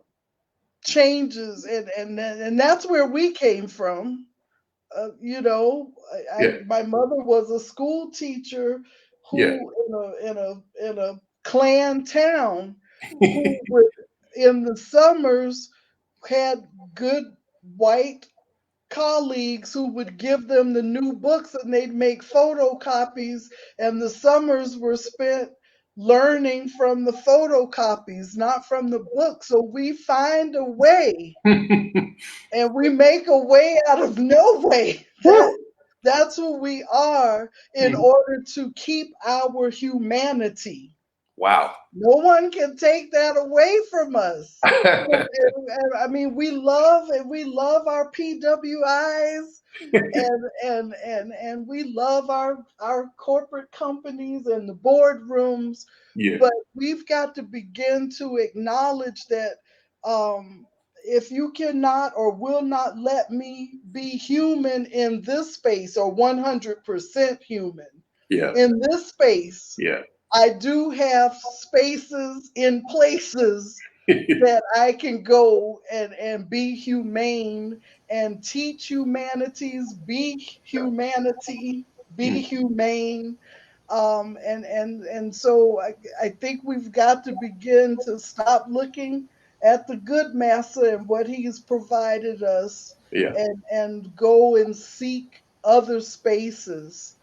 changes, and that's where we came from. Yeah. My mother was a school teacher Yeah. who in a Klan town, who would in the summers had good white colleagues who would give them the new books and they'd make photocopies, and the summers were spent learning from the photocopies, not from the book. So we find a way, and we make a way out of no way. That's who we are in order to keep our humanity. Wow. No one can take that away from us. And I mean, we love our PWIs, and we love our corporate companies and the boardrooms. Yeah. But we've got to begin to acknowledge that if you cannot or will not let me be human in this space, or 100% human Yeah. in this space, Yeah. I do have spaces in places that I can go and be humane and teach humanities, be humanity, be humane. And so I think we've got to begin to stop looking at the good massa and what he's provided us, Yeah. and go and seek other spaces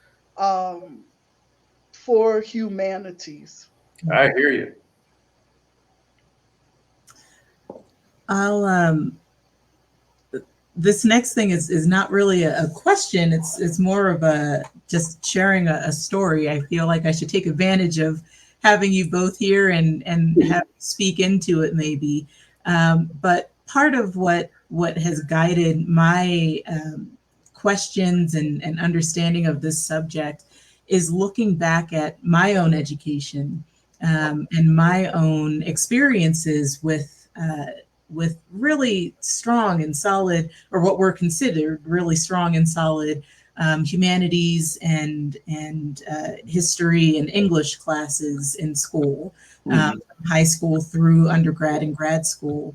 for humanities. I hear you. I'll this next thing is not really a question. It's more of a just sharing a story. I feel like I should take advantage of having you both here and have you speak into it maybe. But part of what has guided my questions and understanding of this subject is looking back at my own education and my own experiences with really strong and solid, or what were considered really strong and solid humanities and history and English classes in school, high school through undergrad and grad school,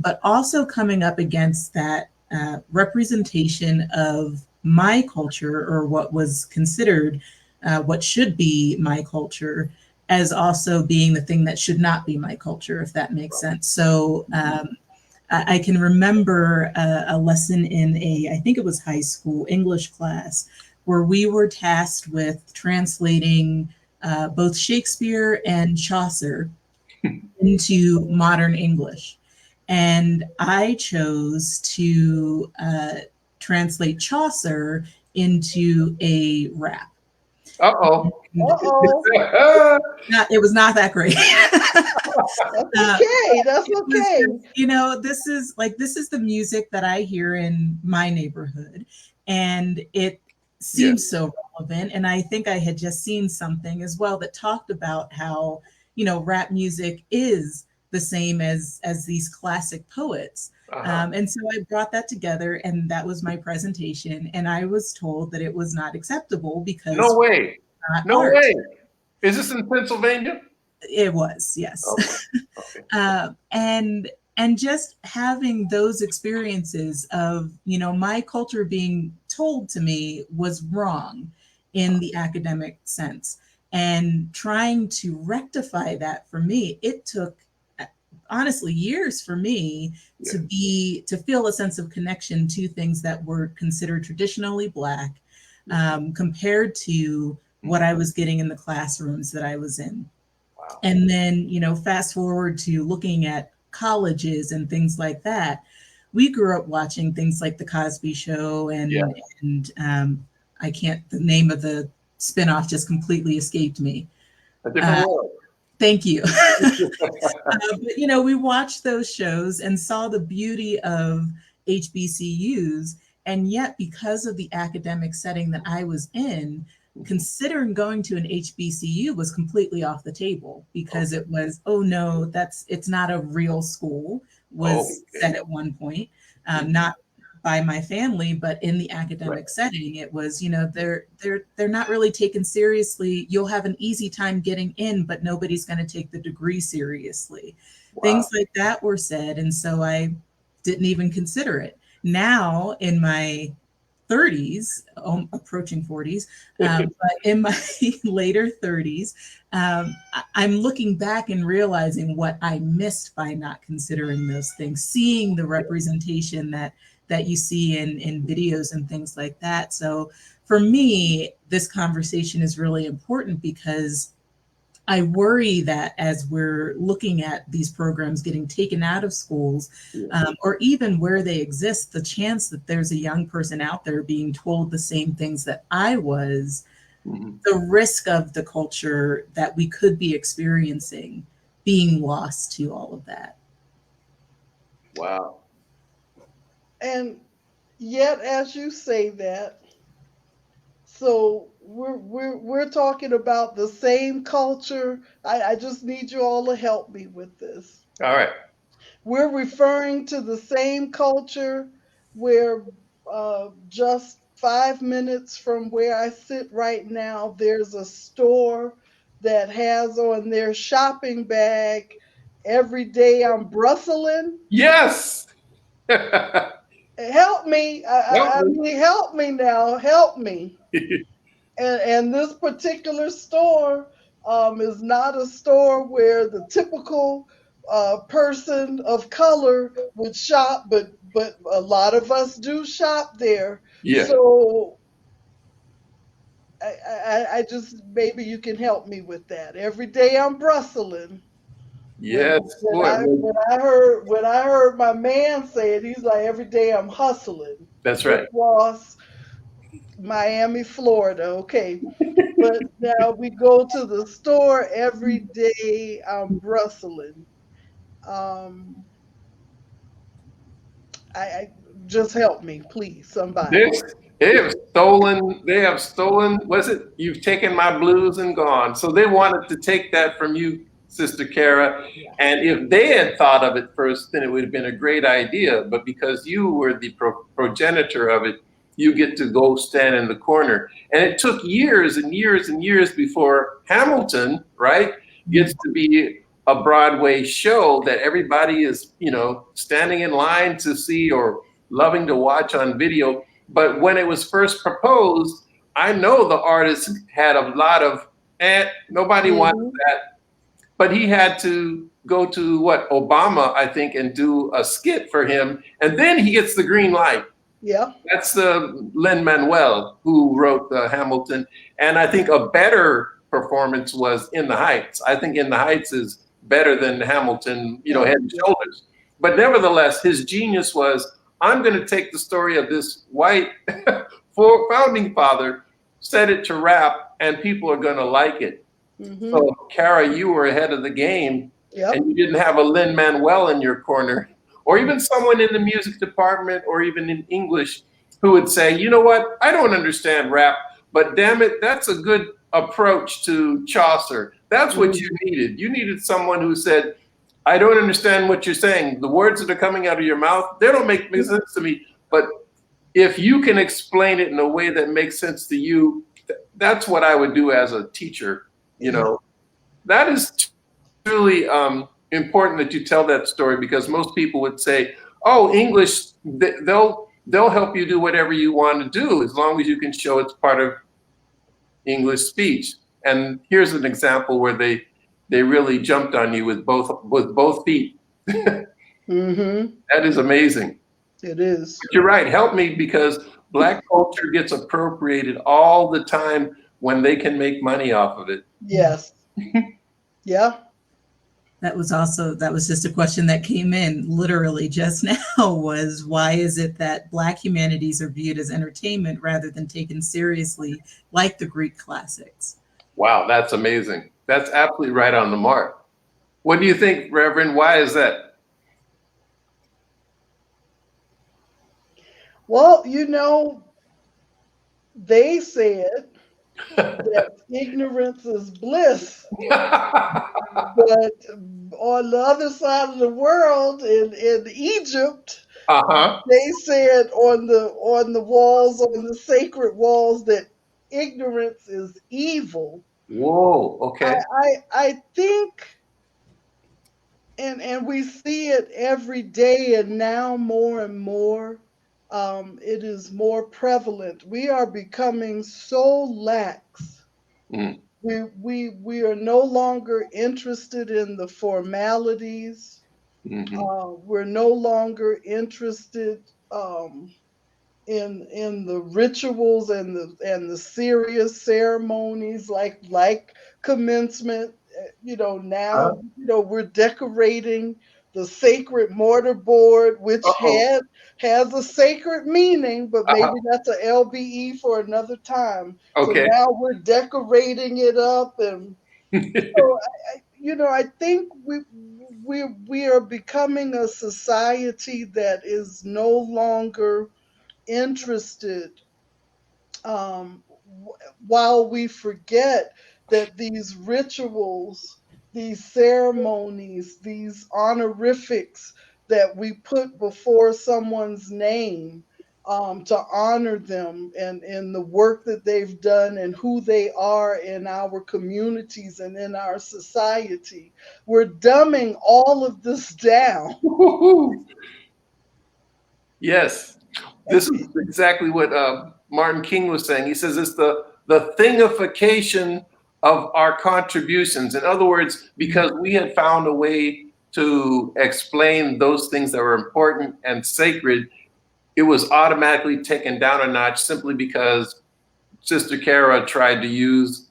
but also coming up against that representation of my culture, or what was considered what should be my culture, as also being the thing that should not be my culture, if that makes sense. So I can remember a lesson in I think it was high school English class, where we were tasked with translating both Shakespeare and Chaucer into modern English. And I chose to translate Chaucer into a rap. Uh-oh. It was not that great. That's okay. This is the music that I hear in my neighborhood, and it seems so relevant. And I think I had just seen something as well that talked about how, rap music is the same as these classic poets. And so I brought that together, and that was my presentation. And I was told that it was not acceptable because no way. No art. way. Is this in Pennsylvania? It was, yes. Okay. And just having those experiences of, my culture being told to me was wrong in the academic sense, and trying to rectify that, for me, it took honestly years for me to feel a sense of connection to things that were considered traditionally Black, compared to what I was getting in the classrooms that I was in. Wow. And then, fast forward to looking at colleges and things like that. We grew up watching things like The Cosby Show and I can't, the name of the spinoff just completely escaped me. A Different World. Thank you. But, we watched those shows and saw the beauty of HBCUs. And yet, because of the academic setting that I was in, considering going to an HBCU was completely off the table, because it was, oh no, it's not a real school, was said at one point, not by my family, but in the academic setting, it was, they're not really taken seriously. You'll have an easy time getting in, but nobody's going to take the degree seriously. Things like that were said, and so I didn't even consider it. Now in my 30s, approaching 40s, but in my later 30s, I'm looking back and realizing what I missed by not considering those things, seeing the representation that you see in videos and things like that. So for me, this conversation is really important, because I worry that as we're looking at these programs getting taken out of schools, or even where they exist, the chance that there's a young person out there being told the same things that I was, the risk of the culture that we could be experiencing being lost to all of that. Wow. And yet, as you say that, so we're talking about the same culture. I just need you all to help me with this. All right. We're referring to the same culture where just 5 minutes from where I sit right now, there's a store that has on their shopping bag, "Every day I'm Brustling." Yes. Help me. I mean, help me now. Help me. And this particular store is not a store where the typical person of color would shop, but a lot of us do shop there. Yeah. So I just, maybe you can help me with that. Every day I'm Brustling. Yes. When I heard my man say it, he's like, "Every day I'm hustling." That's right. Across Miami, Florida. Okay. But now we go to the store every day. I'm Brustling. I just help me, please, somebody. They have stolen, was it? You've taken my blues and gone. So they wanted to take that from you, Sister Kara. And if they had thought of it first, then it would have been a great idea. But because you were the progenitor of it, you get to go stand in the corner. And it took years and years and years before Hamilton, right, gets to be a Broadway show that everybody is, standing in line to see or loving to watch on video. But when it was first proposed, I know the artist had a lot of, nobody wanted that. But he had to go to Obama, I think, and do a skit for him. And then he gets the green light. Yeah. That's Lin-Manuel who wrote Hamilton. And I think a better performance was In the Heights. I think In the Heights is better than Hamilton, head and shoulders. But nevertheless, his genius was, I'm going to take the story of this white founding father, set it to rap, and people are going to like it. So, Kara, you were ahead of the game, and you didn't have a Lin-Manuel in your corner, or even someone in the music department, or even in English, who would say, you know what, I don't understand rap, but damn it, that's a good approach to Chaucer. That's what you needed. You needed someone who said, I don't understand what you're saying. The words that are coming out of your mouth, they don't make sense to me. But if you can explain it in a way that makes sense to you, that's what I would do as a teacher. That is truly important that you tell that story, because most people would say, oh, English, they'll help you do whatever you want to do as long as you can show it's part of English speech. And here's an example where they really jumped on you with both feet. That is amazing. It is. But you're right. Help me, because Black culture gets appropriated all the time when they can make money off of it. Yes. Yeah. That was just a question that came in literally just now, was why is it that Black humanities are viewed as entertainment rather than taken seriously like the Greek classics? Wow, that's amazing. That's absolutely right on the mark. What do you think, Reverend? Why is that? Well, you know, they said that ignorance is bliss, but on the other side of the world, in Egypt, Uh-huh. they said on the walls, on the sacred walls, that ignorance is evil. Whoa, I okay. I think, and we see it every day, and now more and more, it is more prevalent. We are becoming so lax. Mm, We are no longer interested in the formalities. hmm. We're no longer interested, in the rituals and the serious ceremonies, like commencement. Uh, Now, we're decorating the sacred mortarboard, which uh-oh. has a sacred meaning, but maybe Uh-huh. that's a LBE for another time. So Okay. now we're decorating it up, and so I think we are becoming a society that is no longer interested, while we forget that these rituals, these ceremonies, these honorifics that we put before someone's name, to honor them and in the work that they've done and who they are in our communities and in our society. We're dumbing all of this down. Woo-hoo. Yes. This is exactly what Martin King was saying. He says it's the thingification of our contributions. In other words, because we had found a way to explain those things that were important and sacred, it was automatically taken down a notch simply because Sister Kara tried to use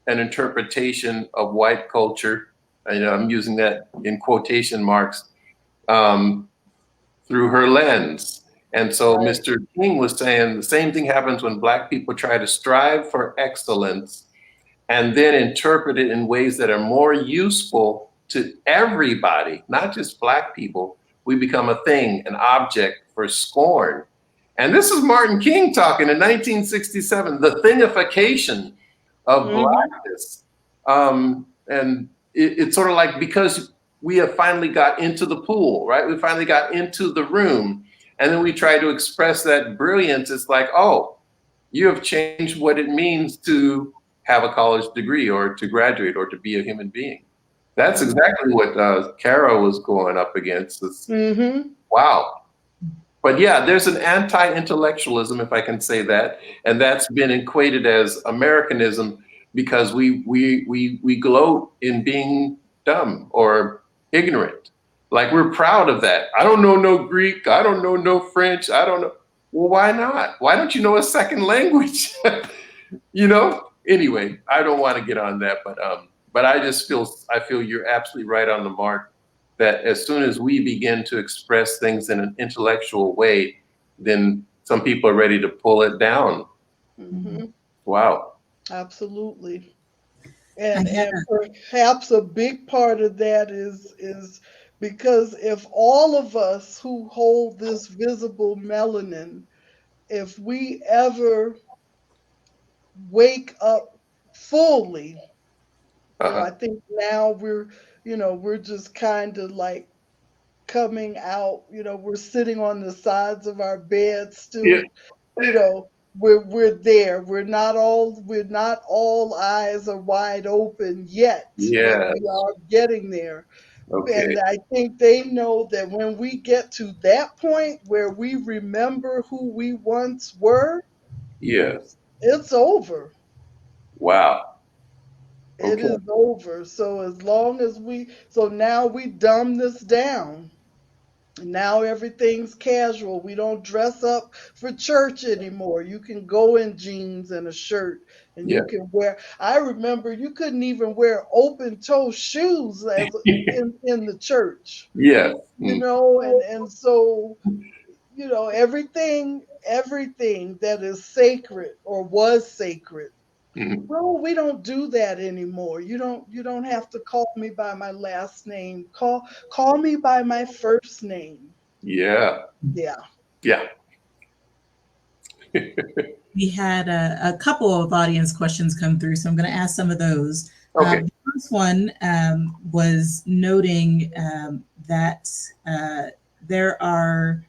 an interpretation of white culture. I'm using that in quotation marks, um, through her lens. And so Right. Mr. King was saying the same thing happens when Black people try to strive for excellence and then interpret it in ways that are more useful to everybody, not just Black people. We become a thing, an object for scorn. And this is Martin King talking in 1967, the thingification of Hmm. Blackness. And it's sort of like, because we have finally got into the pool, right? We finally got into the room. And then we try to express that brilliance. It's like, oh, you have changed what it means to have a college degree or to graduate or to be a human being. That's exactly what Kara was going up against. Hmm. Wow. But yeah, there's an anti-intellectualism, if I can say that, and that's been equated as Americanism because we gloat in being dumb or ignorant. Like, we're proud of that. I don't know no Greek. I don't know no French. I don't know. Well, why not? Why don't you know a second language? Anyway, I don't want to get on that, but I feel you're absolutely right on the mark, that as soon as we begin to express things in an intellectual way, then some people are ready to pull it down. Hmm. Wow. Absolutely. And And Hannah, perhaps a big part of that is because if all of us who hold this visible melanin, if we ever wake up fully, Uh-huh. I think now we're just kind of like coming out, we're sitting on the sides of our beds Yeah. still, we're there. We're not all eyes are wide open yet, but Yes. we are getting there. Okay. And I think they know that when we get to that point where we remember who we once were, Yes. it's over. Wow. It Okay. is over. So now we dumb this down. Now everything's casual. We don't dress up for church anymore. You can go in jeans and a shirt, and Yeah. you can wear. I remember you couldn't even wear open toe shoes as in the church. Yes. Mm. And so everything that is sacred or was sacred. Mhm. Well, we don't do that anymore. You don't have to call me by my last name. Call me by my first name. Yeah. Yeah. Yeah. We had a couple of audience questions come through, so I'm going to ask some of those. Okay. The first one was noting that there are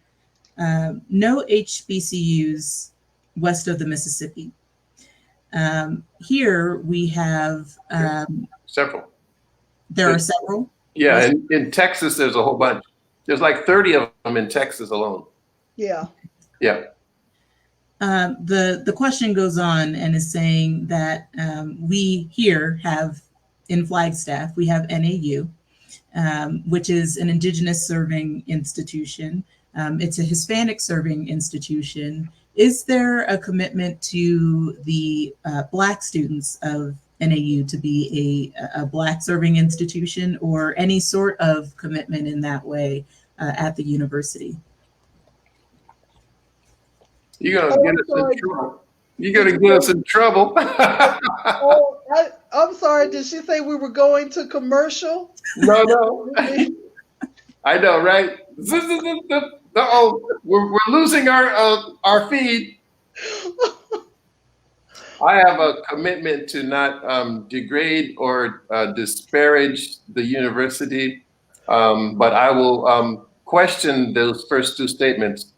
no HBCUs west of the Mississippi. Here we have Several. there are several. Yeah, and in Texas, there's a whole bunch. There's like 30 of them in Texas alone. Yeah. Yeah. The question goes on and is saying that we here have in Flagstaff, we have NAU, which is an Indigenous serving institution. It's a Hispanic serving institution. Is there a commitment to the Black students of NAU to be a Black serving institution, or any sort of commitment in that way at the university? You're gonna get us in trouble. You're gonna get us in trouble. Oh, I'm sorry. Did she say we were going to commercial? No. I know, right? Uh-oh, we're losing our feed. I have a commitment to not degrade or disparage the university, but I will question those first two statements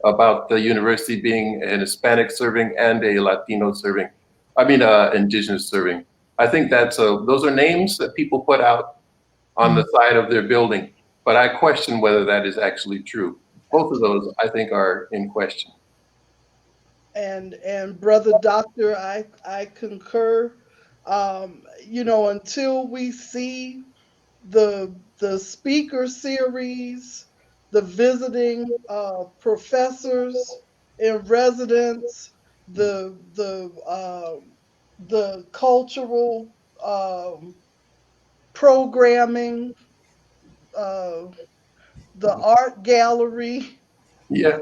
about the university being an Hispanic serving and a Latino serving. I mean, Indigenous serving. I think that's those are names that people put out on the side of their building, but I question whether that is actually true. Both of those, I think, are in question. And Brother Doctor, I concur. Until we see the speaker series, the visiting professors in residence, the cultural programming, the art gallery, Yeah.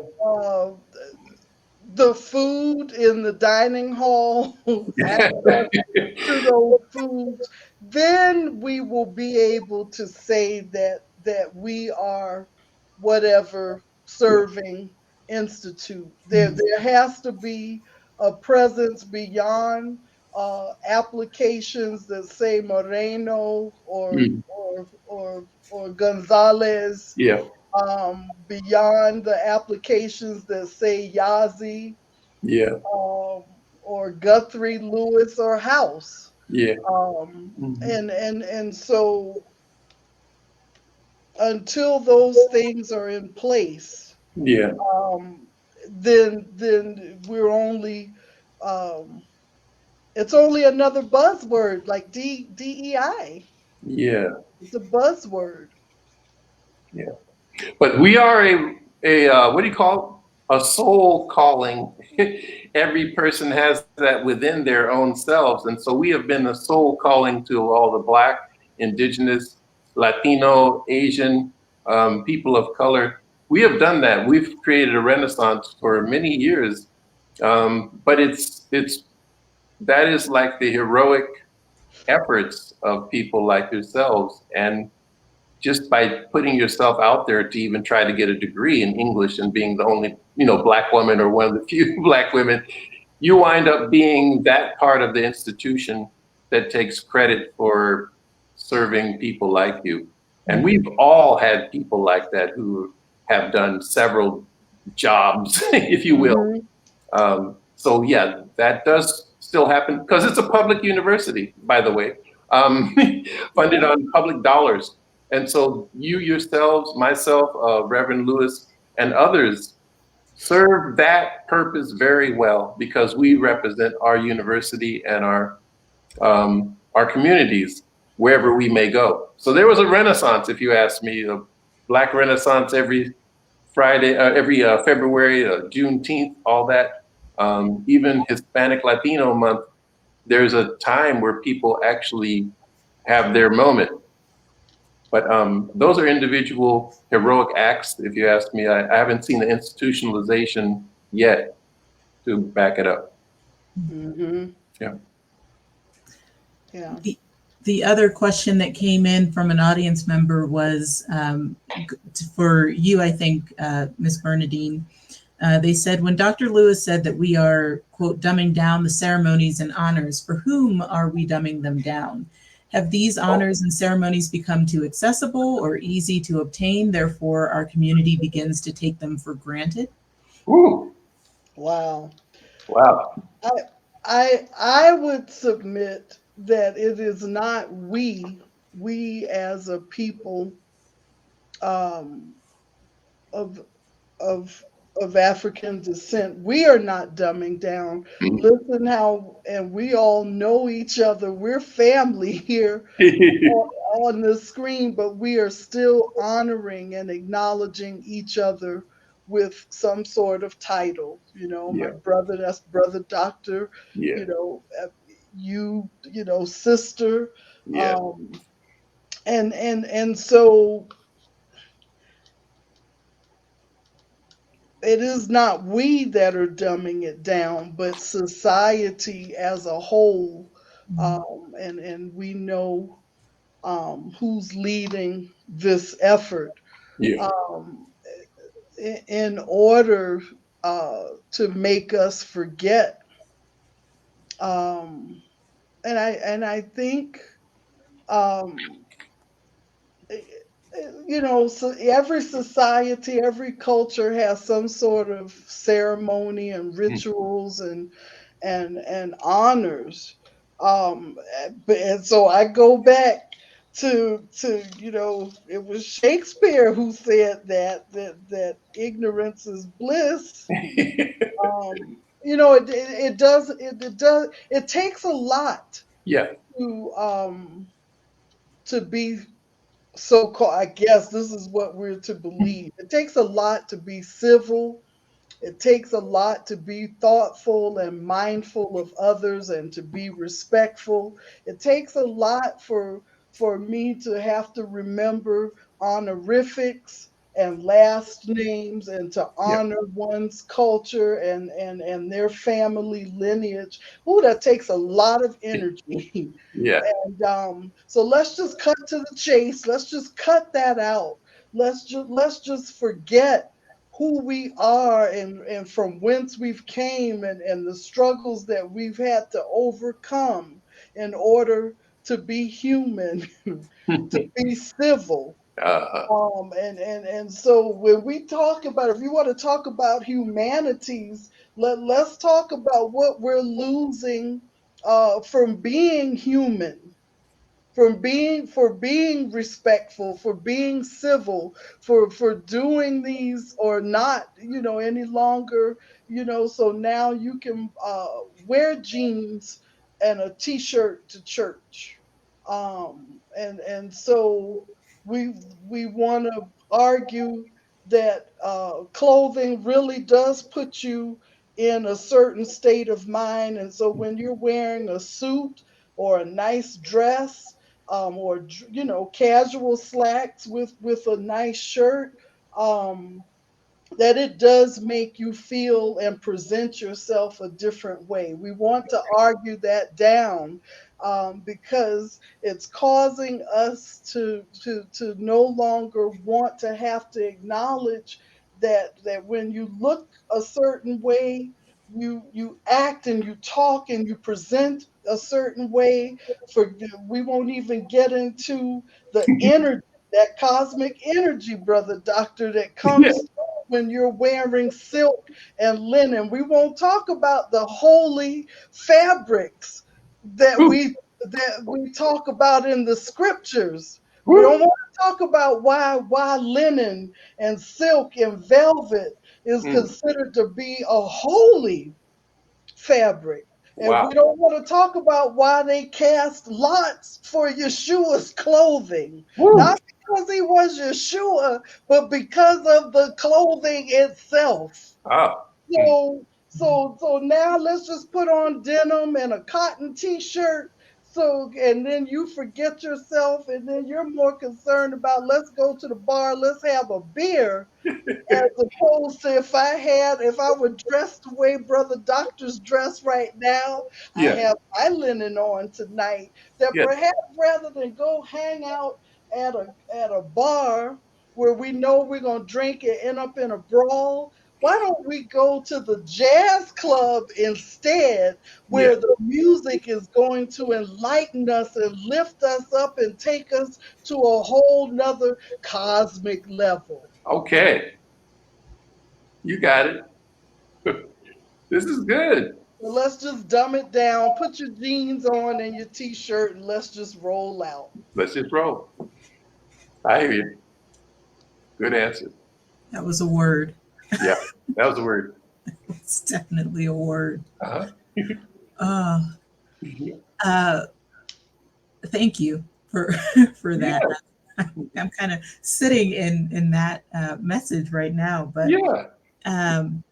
the food in the dining hall, access to those foods, then we will be able to say that we are whatever serving institute. There has to be a presence beyond applications that say Moreno or Gonzalez. Yeah. Beyond the applications that say Yazi, Yeah. or Guthrie, Lewis, or House. Yeah. And so until those things are in place, Yeah. then we're only it's only another buzzword like DEI. Yeah. It's a buzzword. Yeah. But we are a what do you call it? A soul calling. Every person has that within their own selves. And so we have been a soul calling to all the Black, Indigenous, Latino, Asian, people of color. We have done that. We've created a renaissance for many years. But that is like the heroic efforts of people like yourselves. And just by putting yourself out there to even try to get a degree in English and being the only, Black woman or one of the few Black women, you wind up being that part of the institution that takes credit for serving people like you. And we've all had people like that who have done several jobs, if you will. So yeah, that does still happen because it's a public university, by the way, funded on public dollars. And so you yourselves, myself, Reverend Lewis, and others serve that purpose very well because we represent our university and our communities wherever we may go. So there was a renaissance, if you ask me, a Black Renaissance every Friday, every February, Juneteenth, all that. Even Hispanic Latino Month, there's a time where people actually have their moment. But those are individual heroic acts, if you ask me. I haven't seen the institutionalization yet to back it up. Yeah. Yeah. The other question that came in from an audience member was for you, I think, Ms. Bernadine. They said, when Dr. Lewis said that we are, quote, dumbing down the ceremonies and honors, for whom are we dumbing them down? Have these honors and ceremonies become too accessible or easy to obtain? Therefore, our community begins to take them for granted. Ooh, Wow. wow. I I would submit that it is not we as a people um, of of of African descent. We are not dumbing down. Mhm. Listen how, and we all know each other. We're family here on, on the screen, but we are still honoring and acknowledging each other with some sort of title. You know, my Yeah, brother, that's brother doctor. yeah, You know, you know, sister. yeah. Um, and so it is not we that are dumbing it down, but society as a whole. And we know who's leading this effort Yeah. um, in order to make us forget. Um, and I think um, you know, so every society, every culture has some sort of ceremony and Mm. rituals and honors. And so I go back to you know, it was Shakespeare who said that ignorance is bliss. You know, it takes a lot Yeah. to to be so called, I guess this is what we're to believe. It takes a lot to be civil. It takes a lot to be thoughtful and mindful of others and to be respectful. It takes a lot for me to have to remember honorifics and last names and to Yeah. honor one's culture and their family lineage. Oh, that takes a lot of energy. Yeah. So let's just cut to the chase. Let's just cut that out. Let's just forget who we are and from whence we've came and the struggles that we've had to overcome in order to be human, to be civil. Uh-huh. And so when we talk about, if you want to talk about humanities, let's talk about what we're losing from being human, for being respectful, for being civil, for doing these or not, you know, any longer, you know. So now you can wear jeans and a t-shirt to church. And so we we want to argue that clothing really does put you in a certain state of mind. And so when you're wearing a suit or a nice dress, or you know, casual slacks with a nice shirt, um, that it does make you feel and present yourself a different way. We want to argue that down because it's causing us to no longer want to have to acknowledge that when you look a certain way, you act and you talk and you present a certain way. For we won't even get into the energy, that cosmic energy, brother doctor, that Yeah. comes when you're wearing silk and linen. We won't talk about the holy fabrics that Woo. we talk about in the scriptures. We don't Woo. want to talk about why linen and silk and velvet is Mm. considered to be a holy fabric. And Wow. we don't want to talk about why they cast lots for Yeshua's clothing. Woo. Not because he was Yeshua, but because of the clothing itself. Ah. Mm. So now let's just put on denim and a cotton t-shirt. So and then you forget yourself, and then you're more concerned about let's go to the bar, let's have a beer, as opposed to if I were dressed the way brother doctor's dressed right now. I Yeah. have my linen on tonight, that Yeah. perhaps rather than go hang out at a bar where we know we're going to drink and end up in a brawl, why don't we go to the jazz club instead, Yeah. where the music is going to enlighten us and lift us up and take us to a whole nother cosmic level. Okay. You got it. This is good. So let's just dumb it down. Put your jeans on and your t-shirt and let's just roll out. Let's just roll. I hear you. Good answer. That was a word. Yeah, that was the word. It's definitely a word. Uh-huh. Uh, uh, Thank you for for that. I'm kind of sitting in that message right now. But Yeah. um,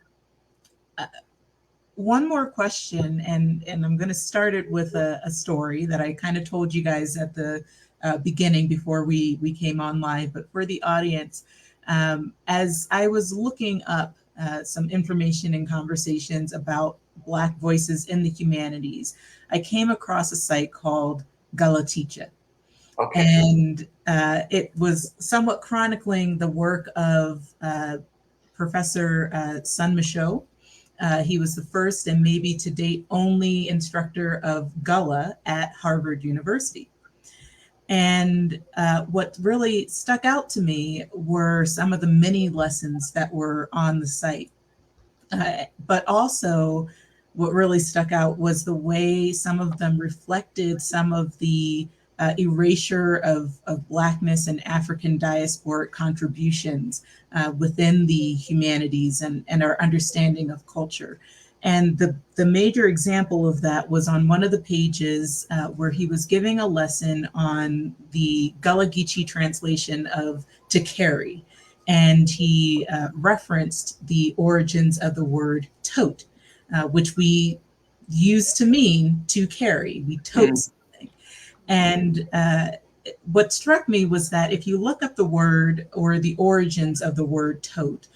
one more question, and I'm going to start it with a story that I kind of told you guys at the beginning before we came on live. But for the audience, as I was looking up some information and conversations about Black voices in the humanities, I came across a site called Galaticha. Okay. And it was somewhat chronicling the work of Professor Sun Michaud. He was the first and maybe to date only instructor of Gullah at Harvard University. And what really stuck out to me were some of the many lessons that were on the site. But also, what really stuck out was the way some of them reflected some of the erasure of Blackness and African diasporic contributions within the humanities and our understanding of culture. And the major example of that was on one of the pages where he was giving a lesson on the Gullah Geechee translation of to carry. And he referenced the origins of the word tote, which we use to mean to carry. We tote something. And what struck me was that if you look up the word or the origins of the word tote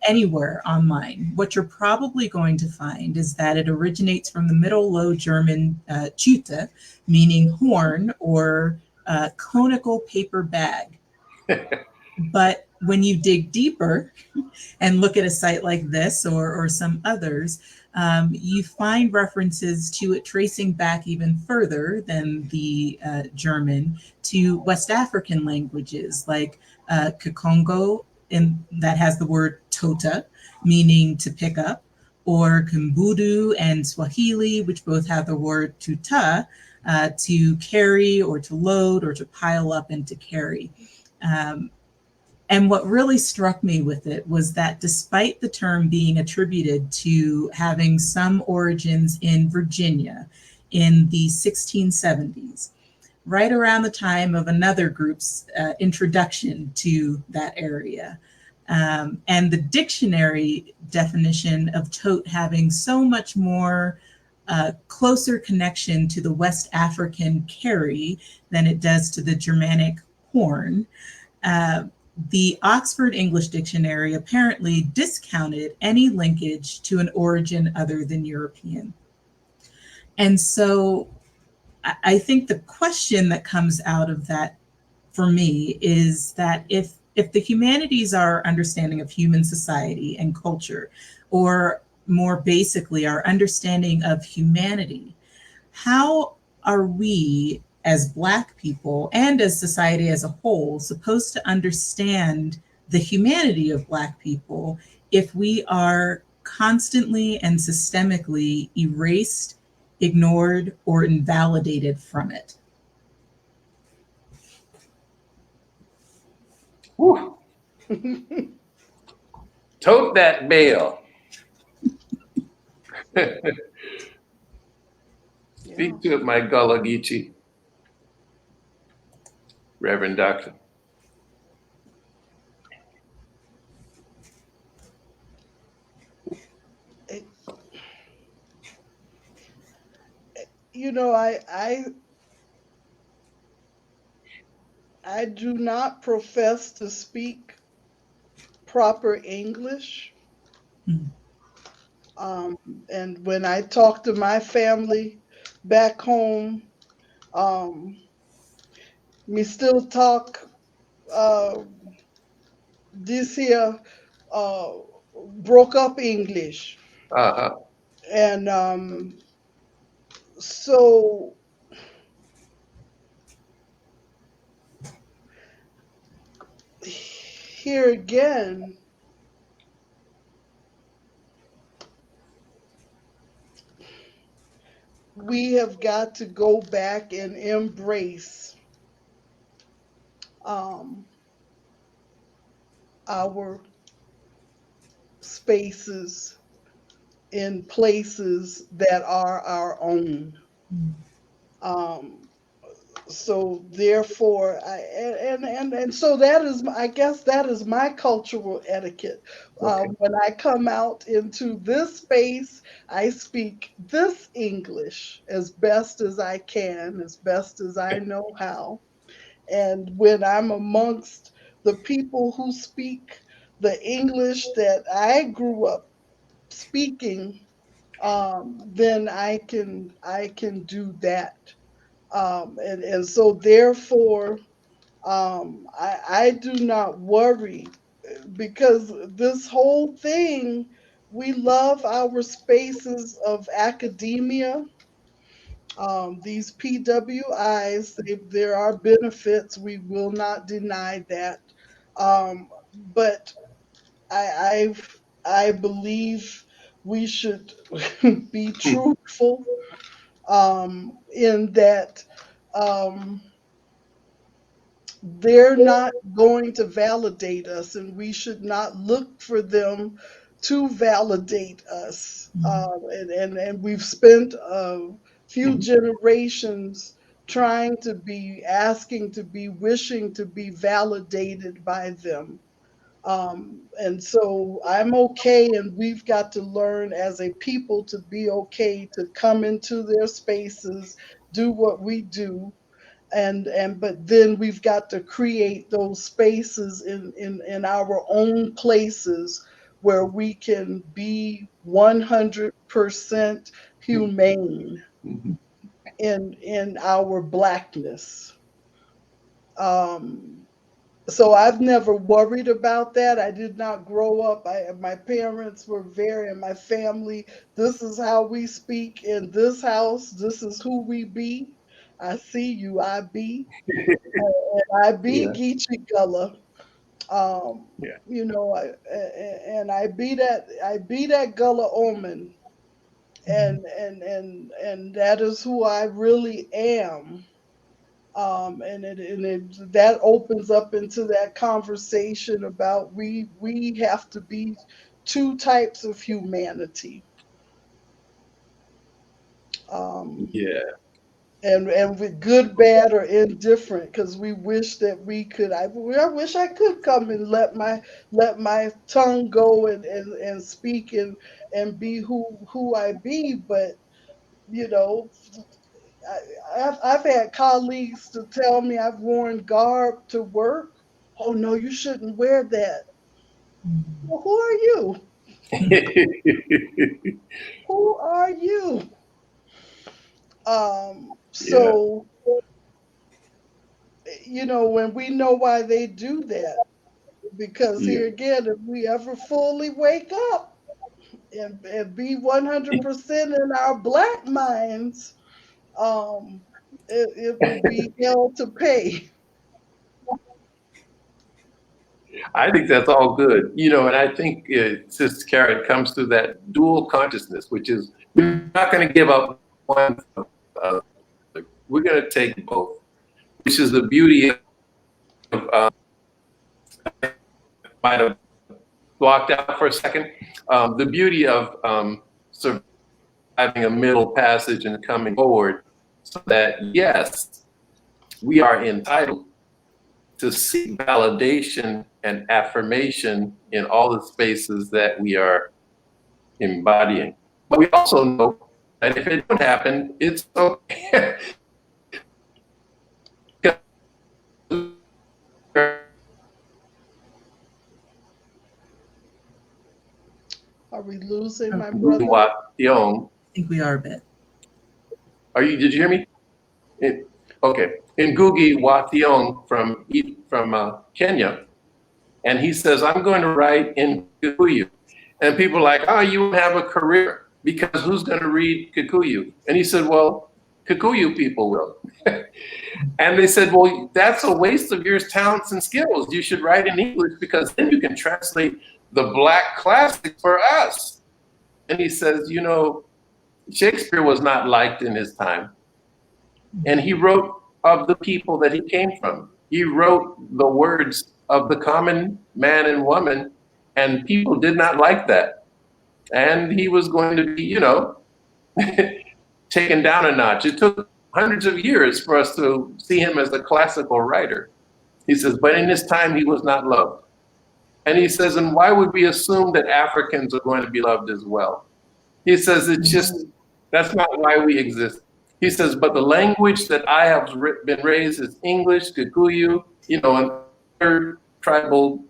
anywhere online, what you're probably going to find is that it originates from the Middle Low German Tüte, meaning horn or conical paper bag. But when you dig deeper and look at a site like this or some others, you find references to it tracing back even further than the German to West African languages like Kikongo, that has the word tota, meaning to pick up, or Kumbudu and Swahili, which both have the word tuta, to carry or to load or to pile up and to carry. And what really struck me with it was that despite the term being attributed to having some origins in Virginia in the 1670s, right around the time of another group's introduction to that area, and the dictionary definition of tote having so much more closer connection to the West African carry than it does to the Germanic horn, the Oxford English Dictionary apparently discounted any linkage to an origin other than European. And so I think the question that comes out of that for me is that if the humanities are our understanding of human society and culture, or more basically, our understanding of humanity, how are we as Black people and as society as a whole supposed to understand the humanity of Black people if we are constantly and systemically erased, ignored, or invalidated from it? Whew. Tote that bell. Speak to it, my Gullah Geechee, Reverend Doctor. You know, I do not profess to speak proper English. And when I talk to my family back home, me still talk this here broke up English. Uh-huh. And so here again, we have got to go back and embrace um, our spaces in places that are our own. Um, so therefore, and so that is, I guess, that is my cultural etiquette. Okay. When I come out into this space, I speak this English as best as I can, as best as I know how. And when I'm amongst the people who speak the English that I grew up speaking, then I can do that. And so therefore, I do not worry because this whole thing, we love our spaces of academia. These PWIs, there are benefits. We will not deny that. But I, I believe we should be truthful in that um, they're not going to validate us, and we should not look for them to validate us. And we've spent a few Mhm. generations trying to be, asking to be, wishing to be validated by them. And so I'm okay, and we've got to learn as a people to be okay to come into their spaces, do what we do, and but then we've got to create those spaces in our own places where we can be 100% humane Mhm. in our blackness. um so I've never worried about that. I did not grow up. My parents were very, and my family, this is how we speak in this house. This is who we be. I see you, I be. I be Yeah. Geechee Gullah. Yeah. And I be that Gullah Omen. And that is who I really am. That opens up into that conversation about we have to be two types of humanity. Um, Yeah. and with good, bad, or indifferent, because we wish that we could. I wish I could come and let my tongue go and speak and be who I be, but you know, I've had colleagues to tell me I've worn garb to work. Oh no, you shouldn't wear that. Well, who are you? Who are you? Yeah. So when we know why they do that, because Yeah. here again, if we ever fully wake up and be 100% in our black minds, um, it will be hell to pay. I think that's all good. And I think Sister Karen comes to that dual consciousness, which is we're not going to give up one. Uh, we're going to take both, which is the beauty of. Might have blocked out for a second. The beauty of surviving a middle passage and coming forward, so that yes, we are entitled to seek validation and affirmation in all the spaces that we are embodying. But we also know that if it don't happen, it's okay. Are we losing my brother? I think we are a bit. Did you hear me? Okay. In Ngugi Wa Thiong from Kenya, and he says, I'm going to write in Kikuyu. And people are like, oh, you won't have a career because who's going to read Kikuyu? And he said, well, Kikuyu people will. And they said, well, that's a waste of your talents and skills. You should write in English because then you can translate the Black classics for us. And he says, you know, Shakespeare was not liked in his time. And he wrote of the people that he came from. He wrote the words of the common man and woman, and people did not like that. And he was going to be, you know, taken down a notch. It took hundreds of years for us to see him as a classical writer. He says, but in his time, he was not loved. And he says, and why would we assume that Africans are going to be loved as well? He says, it's just, that's not why we exist. He says, but the language that I have been raised is English, Kikuyu, you know, and other tribal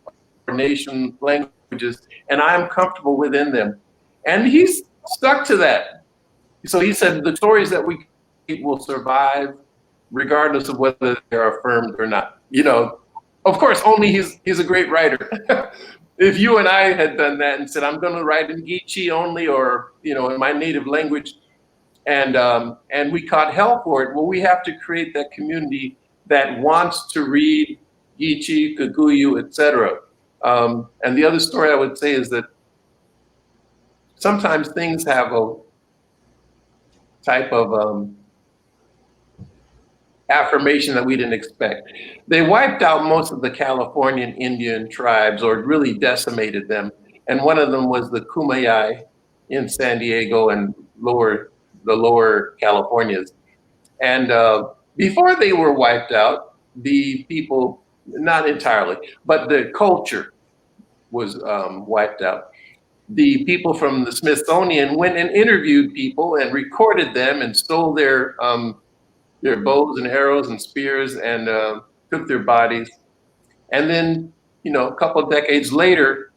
nation languages, and I'm comfortable within them. And he's stuck to that. So he said, the stories that we create will survive regardless of whether they're affirmed or not. You know, of course, only he's a great writer. If you and I had done that and said, I'm going to write in Geechee only, or, you know, in my native language, and we caught hell for it, well, we have to create that community that wants to read Geechee, Kikuyu, etc. And the other story I would say is that sometimes things have a type of affirmation that we didn't expect. They wiped out most of the Californian Indian tribes, or really decimated them. And one of them was the Kumeyaay in San Diego and the lower Californias. And before they were wiped out, the people, not entirely, but the culture was wiped out. The people from the Smithsonian went and interviewed people and recorded them and stole their bows and arrows and spears and took their bodies. And then, you know, a couple of decades later,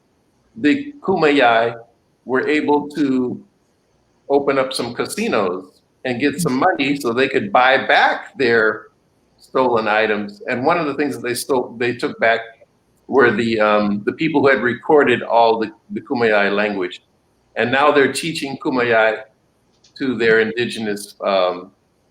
the Kumeyaay were able to open up some casinos and get some money so they could buy back their stolen items. And one of the things that they took back were the people who had recorded all the Kumeyaay language. And now they're teaching Kumeyaay to their indigenous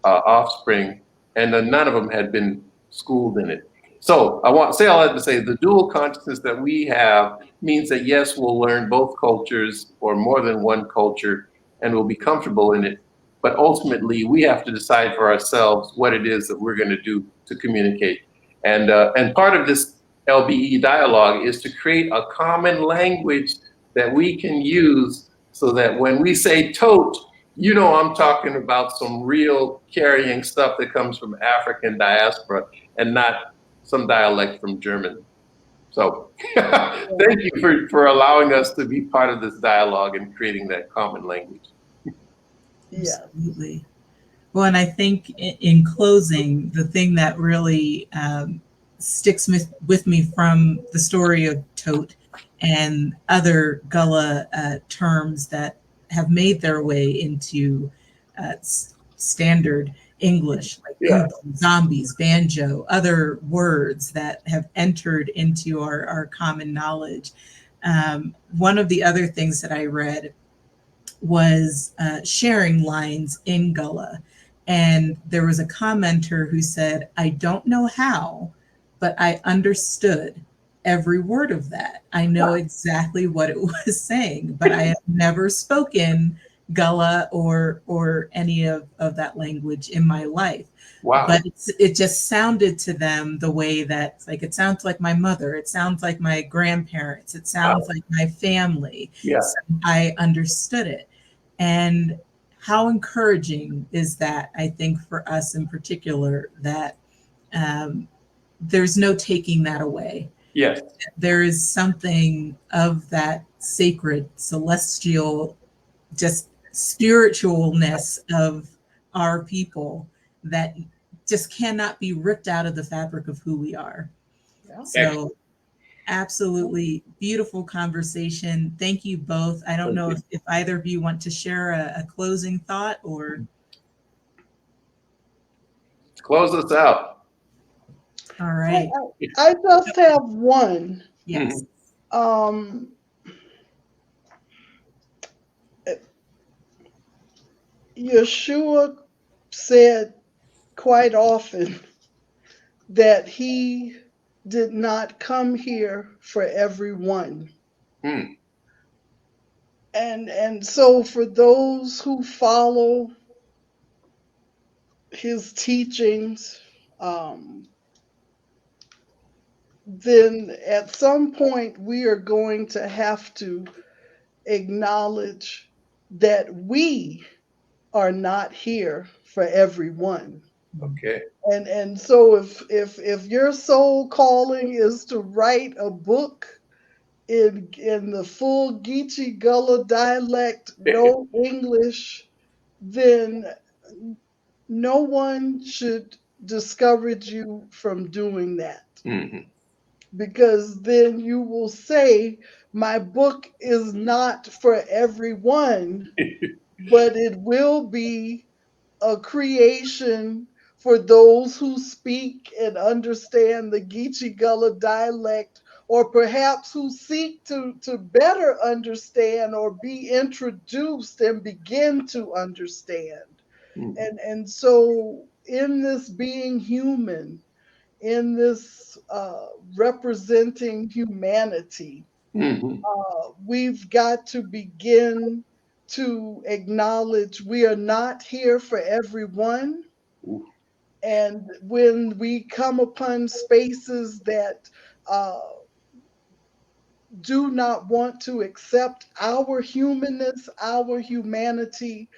offspring, and none of them had been schooled in it. So I want to say all that to say the dual consciousness that we have means that yes, we'll learn both cultures or more than one culture, and we'll be comfortable in it. But ultimately, we have to decide for ourselves what it is that we're going to do to communicate. And part of this LBE dialogue is to create a common language that we can use so that when we say tote, you know, I'm talking about some real carrying stuff that comes from African diaspora and not some dialect from German. So thank you for allowing us to be part of this dialogue and creating that common language. Yeah. Absolutely. Well, and I think in closing, the thing that really sticks with me from the story of tote and other Gullah terms that have made their way into standard English, like zombies, banjo, other words that have entered into our common knowledge. One of the other things that I read was sharing lines in Gullah. And there was a commenter who said, I don't know how, but I understood every word of that. I know exactly what it was saying, but I have never spoken Gullah or any of that language in my life. Wow. But it just sounded to them the way that, like, it sounds like my mother, it sounds like my grandparents, it sounds like my family. Yeah. So I understood it. And how encouraging is that, I think, for us in particular, that there's no taking that away. Yes. There is something of that sacred, celestial, just spiritualness of our people that just cannot be ripped out of the fabric of who we are. Yeah. So absolutely beautiful conversation. Thank you both. I don't know if either of you want to share a closing thought or close us out. all right. I just have one. Yes. Yeshua said quite often that he did not come here for everyone. Hmm. And so for those who follow his teachings, then at some point we are going to have to acknowledge that we are not here for everyone. Okay. And so if your soul calling is to write a book in the full Geechee Gullah dialect, no English, then no one should discourage you from doing that. Mhm. Because then you will say, my book is not for everyone, but it will be a creation for those who speak and understand the Geechee Gullah dialect, or perhaps who seek to better understand or be introduced and begin to understand. Mhm. And so in this being human, in this representing humanity, Mhm. we've got to begin to acknowledge we are not here for everyone. Ooh. And when we come upon spaces that uh, do not want to accept our humanness, our humanity,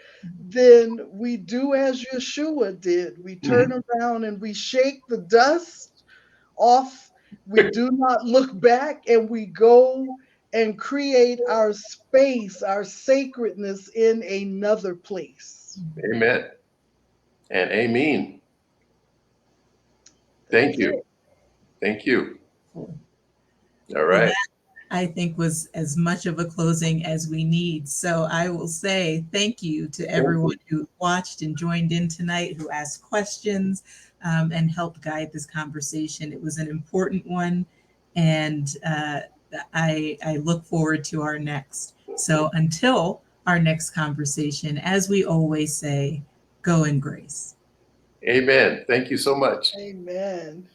then we do as Yeshua did. We turn around and we shake the dust off. We do not look back, and we go and create our space, our sacredness in another place. Amen. And amen. Thank That's it. you. Thank you. Cool. All Well, right. that I think was as much of a closing as we need. So I will say thank you to everyone who watched and joined in tonight, who asked questions and helped guide this conversation. It was an important one, and I look forward to our next. So until our next conversation, as we always say, go in grace. Amen. Thank you so much. Amen.